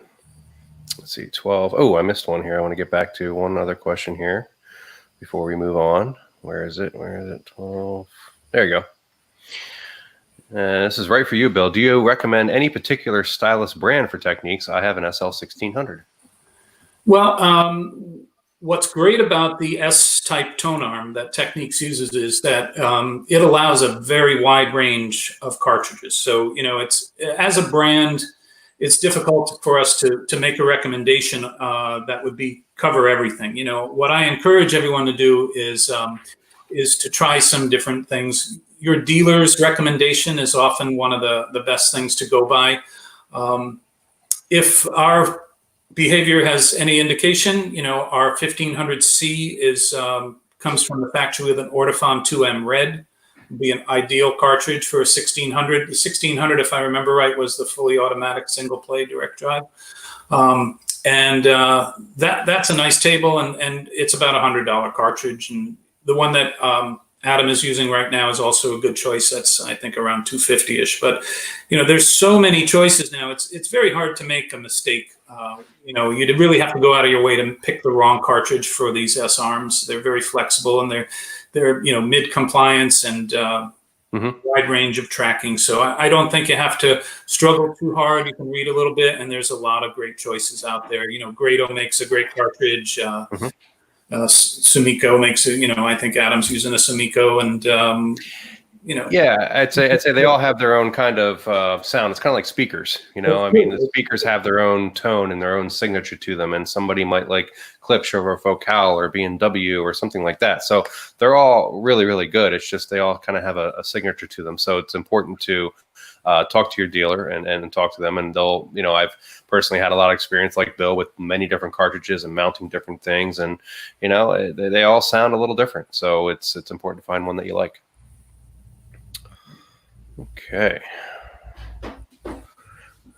Let's see, 12. Oh, I missed one here. I want to get back to one other question here before we move on. Where is it? Where is it? 12. There you go. This is right for you, Bill. Do you recommend any particular stylus brand for Technics? I have an SL1600. Well, what's great about the S-type Tonearm that Technics uses is that it allows a very wide range of cartridges. So, you know, it's as a brand, it's difficult for us to make a recommendation that would cover everything. You know, what I encourage everyone to do is to try some different things. Your dealer's recommendation is often one of the best things to go by. If our behavior has any indication, you know, our 1500C is comes from the factory with an Ortofon 2M red. Be an ideal cartridge for a 1600. The 1600, if I remember right, was the fully automatic single play direct drive. That's a nice table, and it's about $100 cartridge. And the one that Adam is using right now is also a good choice. That's, I think, around $250-ish. But you know, there's so many choices now. It's very hard to make a mistake. You know, you really have to go out of your way to pick the wrong cartridge for these S arms. They're very flexible, and they're you know, mid compliance and wide range of tracking. So I don't think you have to struggle too hard. You can read a little bit, and there's a lot of great choices out there. You know, Grado makes a great cartridge. Sumiko makes it. You know, I think Adam's using a Sumiko, and you know. Yeah, I'd say they all have their own kind of sound. It's kind of like speakers, you know. I mean, the speakers have their own tone and their own signature to them, and somebody might like Klipsch over Focal or B&W or something like that. So they're all really, really good. It's just they all kind of have a signature to them. So it's important to talk to your dealer and talk to them, and they'll, you know, I've personally had a lot of experience like Bill with many different cartridges and mounting different things, and you know, they all sound a little different. So it's important to find one that you like. Okay.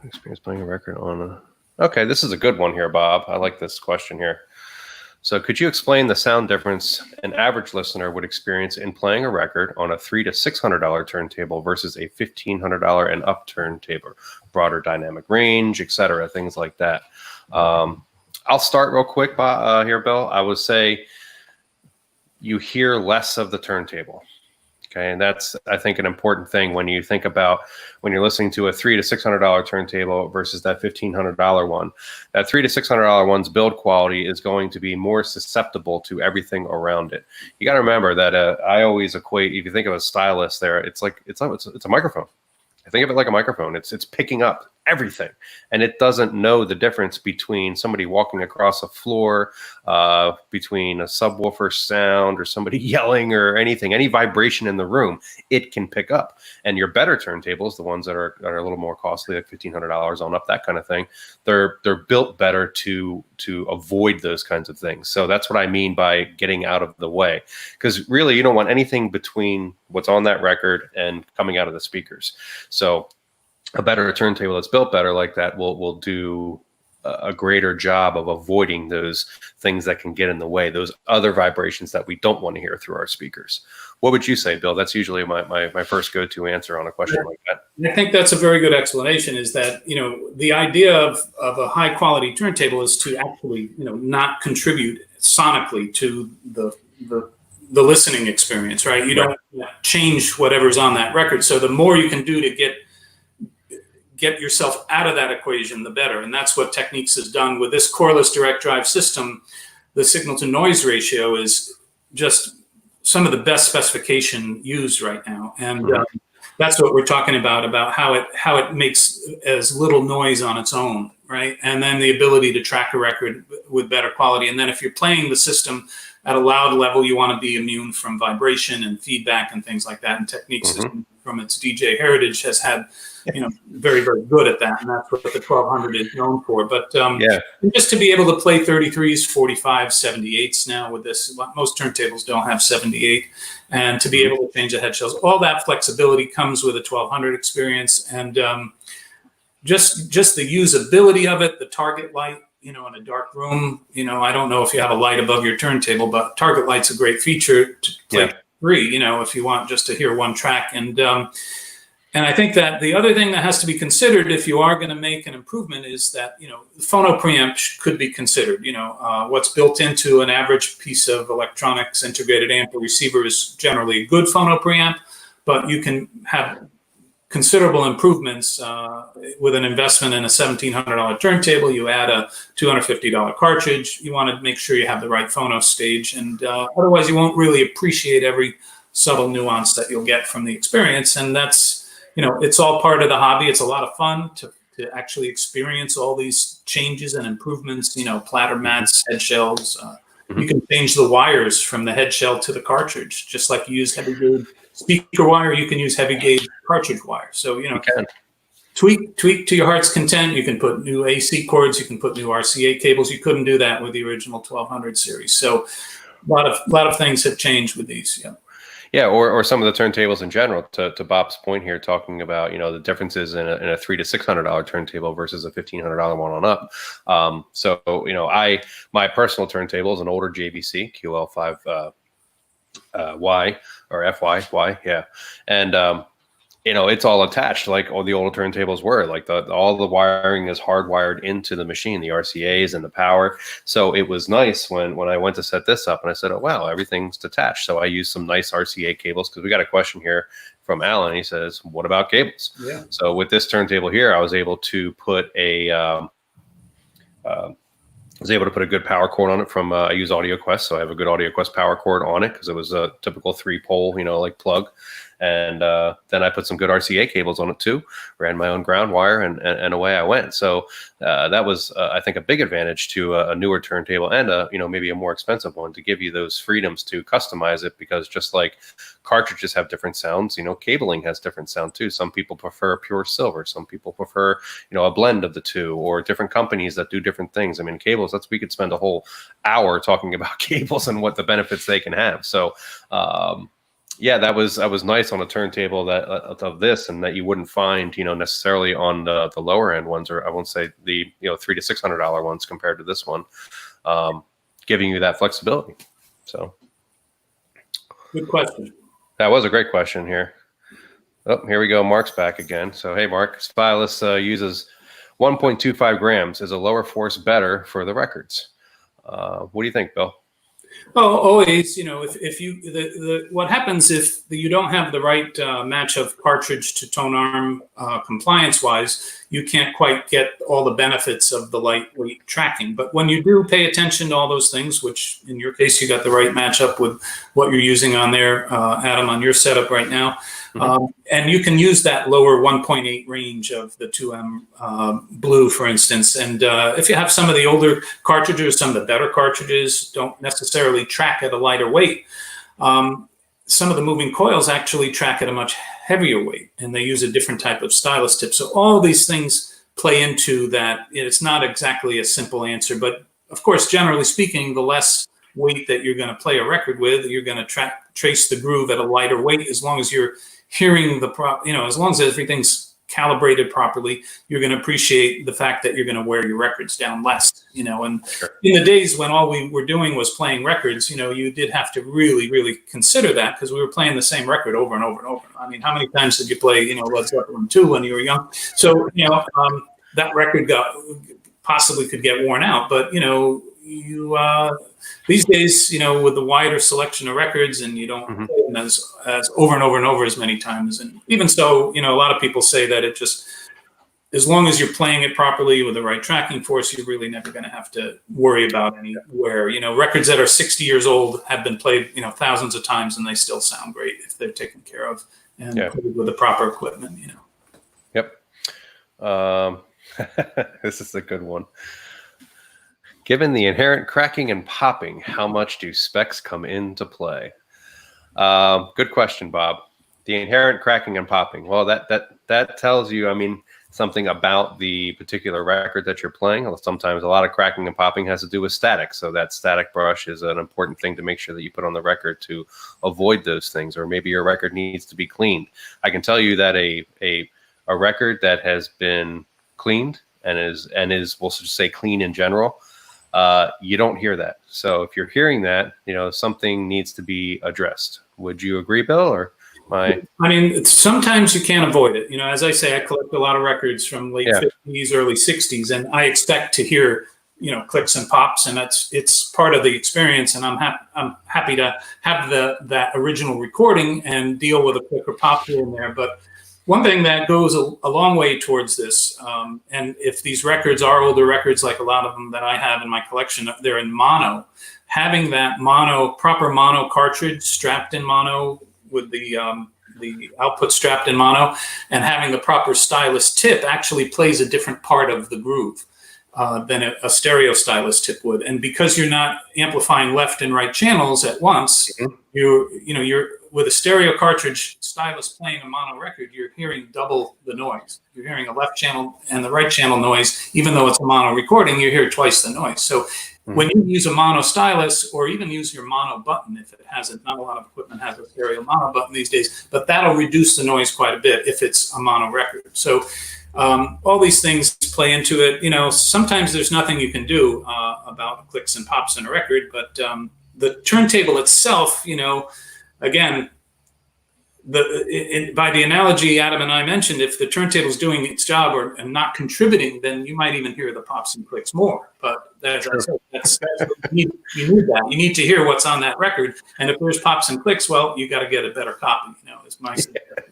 Experience playing a record on a... Okay, this is a good one here, Bob. I like this question here. So could you explain the sound difference an average listener would experience in playing a record on a $300 to $600 turntable versus a $1,500 and up turntable? Broader dynamic range, etc., things like that. I'll start real quick here, Bill. I would say you hear less of the turntable. Okay, and that's, I think, an important thing when you think about when you're listening to a $300 to $600 turntable versus that $1,500 one. That $300 to $600 one's build quality is going to be more susceptible to everything around it. You got to remember that I always equate, if you think of a stylus there, it's a microphone. I think of it like a microphone. It's picking up everything, and it doesn't know the difference between somebody walking across a floor, between a subwoofer sound or somebody yelling or anything, any vibration in the room, it can pick up. And your better turntables, the ones that are a little more costly, like $1,500 on up, that kind of thing, they're built better to avoid those kinds of things. So that's what I mean by getting out of the way, because really you don't want anything between what's on that record and coming out of the speakers. So a better turntable that's built better like that will do a greater job of avoiding those things that can get in the way, those other vibrations that we don't want to hear through our speakers. What would you say, Bill? That's usually my first go-to answer on a question like that. I think that's a very good explanation, is that, you know, the idea of a high quality turntable is to actually, you know, not contribute sonically to the listening experience, right? You don't change whatever's on that record. So the more you can do to get yourself out of that equation, the better. And that's what Technics has done with this coreless direct drive system. The signal to noise ratio is just some of the best specification used right now, and that's what we're talking about how it makes as little noise on its own, right? And then the ability to track a record with better quality. And then if you're playing the system at a loud level, you want to be immune from vibration and feedback and things like that. And Techniques, from its DJ heritage, has had, very, very good at that. And that's what the 1200 is known for. But just to be able to play 33s, 45s, 78s now with this, most turntables don't have 78. And to be able to change the head shells, all that flexibility comes with a 1200 experience. And just the usability of it, the target light, in a dark room, I don't know if you have a light above your turntable, but target light's a great feature to play three, if you want just to hear one track. And I think that the other thing that has to be considered if you are going to make an improvement is that, the phono preamp could be considered. What's built into an average piece of electronics integrated amp or receiver is generally a good phono preamp, but you can have considerable improvements with an investment in a $1,700 turntable. You add a $250 cartridge. You want to make sure you have the right phono stage, and otherwise you won't really appreciate every subtle nuance that you'll get from the experience. And that's, it's all part of the hobby. It's a lot of fun to actually experience all these changes and improvements, platter mats, head shells. You can change the wires from the head shell to the cartridge, just like you use heavy gauge speaker wire, you can use heavy gauge cartridge wire. So, tweak to your heart's content. You can put new AC cords, you can put new RCA cables. You couldn't do that with the original 1200 series. So a lot of things have changed with these. Yeah, or some of the turntables in general. To Bob's point here, talking about the differences in a $300 to $600 turntable versus a $1,500 one on up. So my personal turntable is an older JVC QL5 Y or FY, yeah, and it's all attached like all the older turntables were. Like all the wiring is hardwired into the machine, the RCAs and the power. So it was nice when I went to set this up and I said, oh wow, everything's detached. So I used some nice RCA cables, because we got a question here from Alan. He says, what about cables? Yeah. So with this turntable here, I was able to put a good power cord on it from I use AudioQuest, so I have a good AudioQuest power cord on it because it was a typical 3-pole, like plug. And then I put some good RCA cables on it too, ran my own ground wire, and away I went. So that was, I think, a big advantage to a newer turntable and maybe a more expensive one, to give you those freedoms to customize it, because just like cartridges have different sounds, cabling has different sound too. Some people prefer pure silver. Some people prefer, a blend of the two, or different companies that do different things. I mean, cables, we could spend a whole hour talking about cables and what the benefits they can have. So, yeah, that was nice on a turntable of this, and that you wouldn't find, necessarily on the lower end ones, or I won't say the $300 to $600 ones compared to this one, giving you that flexibility. So, good question. That was a great question here. Oh, here we go. Mark's back again. So, hey, Mark, Stylus uses 1.25 grams. Is a lower force better for the records? What do you think, Bill? Oh, always, what happens if you don't have the right match of cartridge to Tonearm compliance-wise, you can't quite get all the benefits of the lightweight tracking. But when you do pay attention to all those things, which in your case, you got the right matchup with what you're using on there, Adam, on your setup right now, and you can use that lower 1.8 range of the 2M blue, for instance. And if you have some of the older cartridges, some of the better cartridges don't necessarily track at a lighter weight. Some of the moving coils actually track at a much heavier weight, and they use a different type of stylus tip. So all these things play into that. It's not exactly a simple answer, but of course, generally speaking, the less weight that you're going to play a record with, you're going to trace the groove at a lighter weight. As long as you're hearing as long as everything's calibrated properly, you're going to appreciate the fact that you're going to wear your records down less, and sure. In the days when all we were doing was playing records, you did have to really, really consider that, because we were playing the same record over and over and over. I mean, how many times did you play, Led Zeppelin 2 when you were young? So, that record possibly could get worn out, but, these days, with the wider selection of records, and you don't play them as over and over and over as many times. And even so, a lot of people say that it just as long as you're playing it properly with the right tracking force, you're really never going to have to worry about anywhere. Records that are 60 years old have been played, thousands of times, and they still sound great if they're taken care of and played with the proper equipment. Yep. This is a good one. Given the inherent cracking and popping, how much do specs come into play? Good question, Bob. The inherent cracking and popping. Well, that tells you, something about the particular record that you're playing. Sometimes a lot of cracking and popping has to do with static. So that static brush is an important thing to make sure that you put on the record to avoid those things. Or maybe your record needs to be cleaned. I can tell you that a record that has been cleaned and is we'll just say clean in general, you don't hear that. So if you're hearing that, something needs to be addressed. Would you agree, Bill? Or sometimes you can't avoid it. As I say, I collect a lot of records from late 50s, early 60s, and I expect to hear, clicks and pops, and it's part of the experience. And I'm happy to have that original recording and deal with a click or pop here and there. But one thing that goes a long way towards this, and if these records are older records, like a lot of them that I have in my collection, they're in mono. Having that proper mono cartridge strapped in mono with the output strapped in mono, and having the proper stylus tip actually plays a different part of the groove than a stereo stylus tip would. And because you're not amplifying left and right channels at once, you're with a stereo cartridge stylus playing a mono record, you're hearing double the noise. You're hearing a left channel and the right channel noise. Even though it's a mono recording, you hear twice the noise. So when you use a mono stylus, or even use your mono button, if it hasn't, not a lot of equipment has a stereo mono button these days, but that'll reduce the noise quite a bit if it's a mono record. So all these things play into it. Sometimes there's nothing you can do about clicks and pops in a record, but the turntable itself, again, by the analogy Adam and I mentioned, if the turntable's doing its job and not contributing, then you might even hear the pops and clicks more. But that's you need that. You need to hear what's on that record. And if there's pops and clicks, well, you got to get a better copy. Is my suggestion.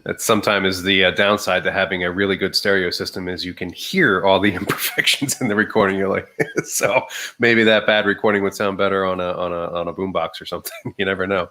That sometimes is the downside to having a really good stereo system is you can hear all the imperfections in the recording. You're like, so maybe that bad recording would sound better on a boombox or something. You never know.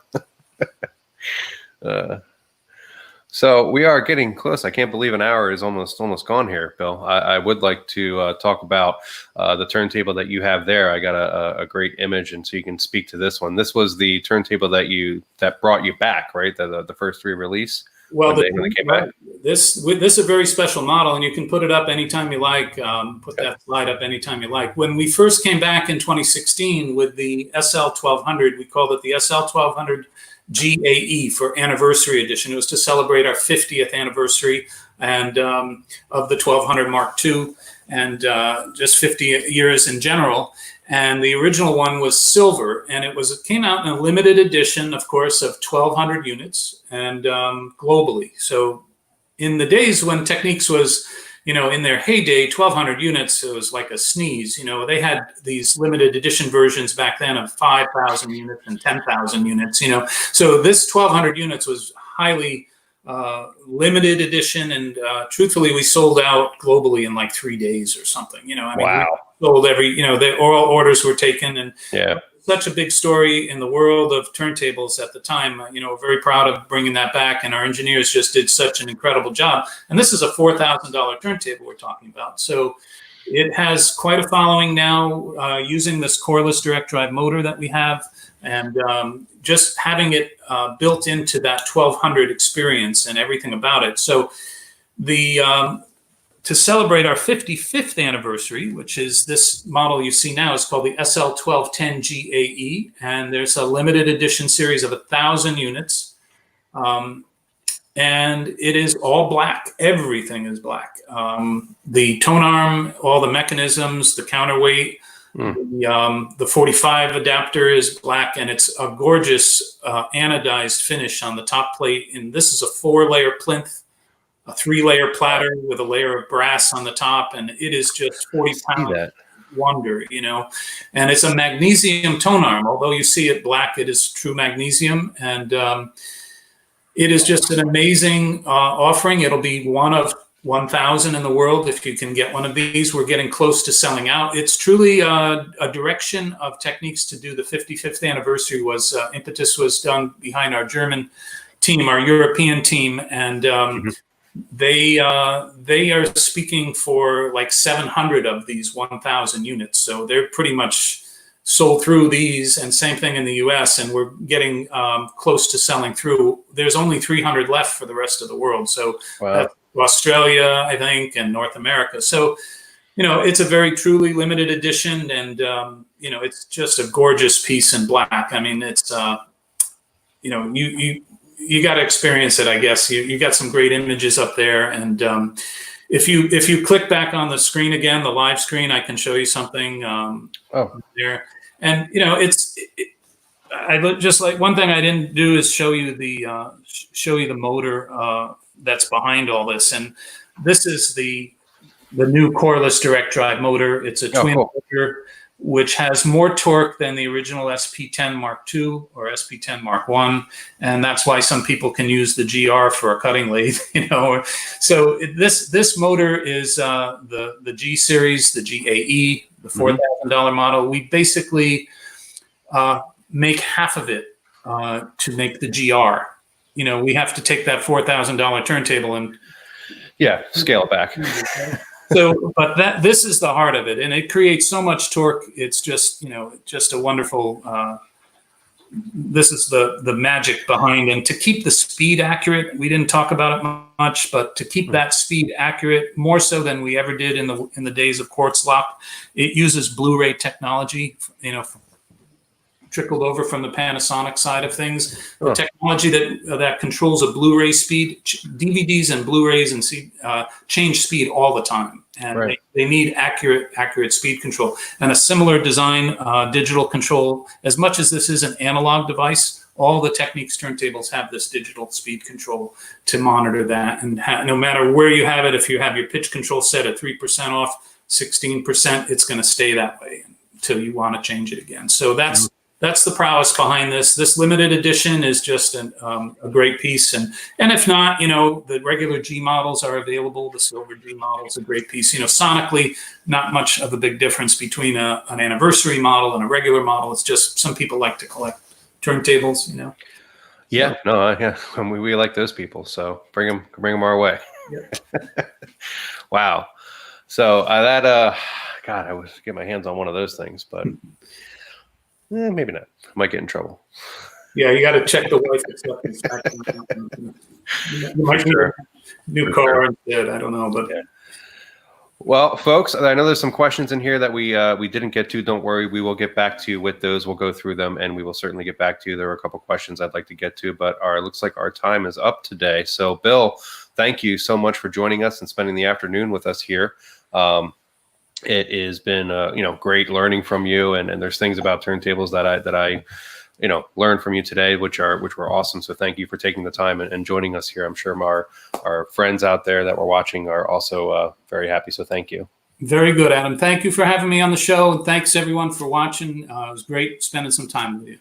So we are getting close. I can't believe an hour is almost gone here, Bill. I would like to talk about the turntable that you have there. I got a great image, and so you can speak to this one. This was the turntable that brought you back, right? The first three release. Well, when they came back. This is a very special model, and you can put it up anytime you like. Put that slide up anytime you like. When we first came back in 2016 with the SL1200, we called it the SL1200 GAE for Anniversary Edition. It was to celebrate our 50th anniversary and of the 1200 Mark II, and just 50 years in general. And the original one was silver, and it came out in a limited edition, of course, of 1,200 units, and globally. So in the days when Technics was, in their heyday, 1,200 units, it was like a sneeze. They had these limited edition versions back then of 5,000 units and 10,000 units. So this 1,200 units was highly limited edition, and truthfully, we sold out globally in like 3 days or something. Wow. We sold the oral orders were taken, and such a big story in the world of turntables at the time. We're very proud of bringing that back, and our engineers just did such an incredible job. And this is a $4,000 turntable we're talking about. So it has quite a following now, using this coreless direct drive motor that we have, and just having it built into that 1200 experience and everything about it. So to celebrate our 55th anniversary, which is this model you see now, is called the SL1210 GAE, and there's a limited edition series of 1,000 units, and it is all black. Everything is black. The Tonearm, all the mechanisms, the counterweight, the 45 adapter is black, and it's a gorgeous anodized finish on the top plate. And this is a 4-layer plinth, a 3-layer platter with a layer of brass on the top, and it is just 40-pound wonder, And it's a magnesium Tonearm. Although you see it black, it is true magnesium, and it is just an amazing offering. It'll be one of 1,000 in the world. If you can get one of these, we're getting close to selling out. It's truly a direction of Technics to do the 55th anniversary. Was impetus was done behind our German team, our European team, and they are speaking for like 700 of these 1,000 units. So they're pretty much sold through these, and same thing in the US, and we're getting close to selling through. There's only 300 left for the rest of the world. So that's Australia, I think, and North America. So, it's a very truly limited edition, and, it's just a gorgeous piece in black. I mean, it's, you got to experience it, I guess. You got some great images up there. And if you click back on the screen again, the live screen, I can show you something there. And, I just like one thing I didn't do is show you the motor that's behind all this. And this is the new coreless direct drive motor. It's a twin motor, which has more torque than the original SP10 Mark II or SP10 Mark I. And that's why some people can use the GR for a cutting lathe, So this motor is the G series, the GAE, the $4,000 model. We basically make half of it to make the GR. We have to take that $4,000 turntable and scale it back. So, but this is the heart of it, and it creates so much torque. It's just, just a wonderful. This is the magic behind, and to keep the speed accurate, we didn't talk about it much, but to keep that speed accurate more so than we ever did in the days of quartz lock, it uses Blu-ray technology. Trickled over from the Panasonic side of things. The technology that controls a Blu-ray speed, DVDs and Blu-rays and change speed all the time, and they need accurate speed control. And a similar design, digital control. As much as this is an analog device, all the Technics turntables have this digital speed control to monitor that. And no matter where you have it, if you have your pitch control set at 3% off, 16%, it's going to stay that way until you want to change it again. So that's the prowess behind this. This limited edition is just a great piece. And if not, the regular G models are available. The silver G model is a great piece. Sonically, not much of a big difference between an anniversary model and a regular model. It's just some people like to collect turntables, Yeah, we like those people. So bring them our way. Yeah. Wow. So God, I would get my hands on one of those things, but maybe not. I might get in trouble. Yeah, you got to check the wife acceptance. You might need a new car instead. I don't know, but Well, folks, I know there's some questions in here that we didn't get to. Don't worry, we will get back to you with those. We'll go through them, and we will certainly get back to you. There were a couple questions I'd like to get to, but it looks like our time is up today. So, Bill, thank you so much for joining us and spending the afternoon with us here. It has been great learning from you, and there's things about turntables that I learned from you today, which were awesome. So thank you for taking the time and joining us here. I'm sure our friends out there that were watching are also very happy. So thank you. Very good, Adam. Thank you for having me on the show, and thanks everyone for watching. It was great spending some time with you.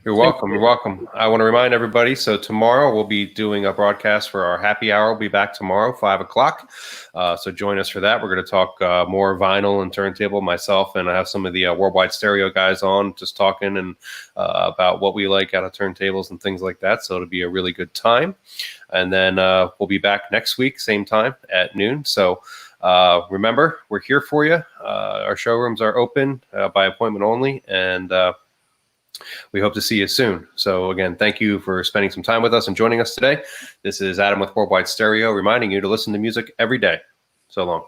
You're welcome. You're welcome. I want to remind everybody, so tomorrow we'll be doing a broadcast for our happy hour. We'll be back tomorrow, 5 o'clock. So join us for that. We're going to talk more vinyl and turntable, myself, and I have some of the Worldwide Stereo guys on just talking and about what we like out of turntables and things like that. So it'll be a really good time. And then we'll be back next week, same time at noon. So remember, we're here for you. Our showrooms are open by appointment only, and we hope to see you soon. So again, thank you for spending some time with us and joining us today. This is Adam with Worldwide Stereo, reminding you to listen to music every day. So long.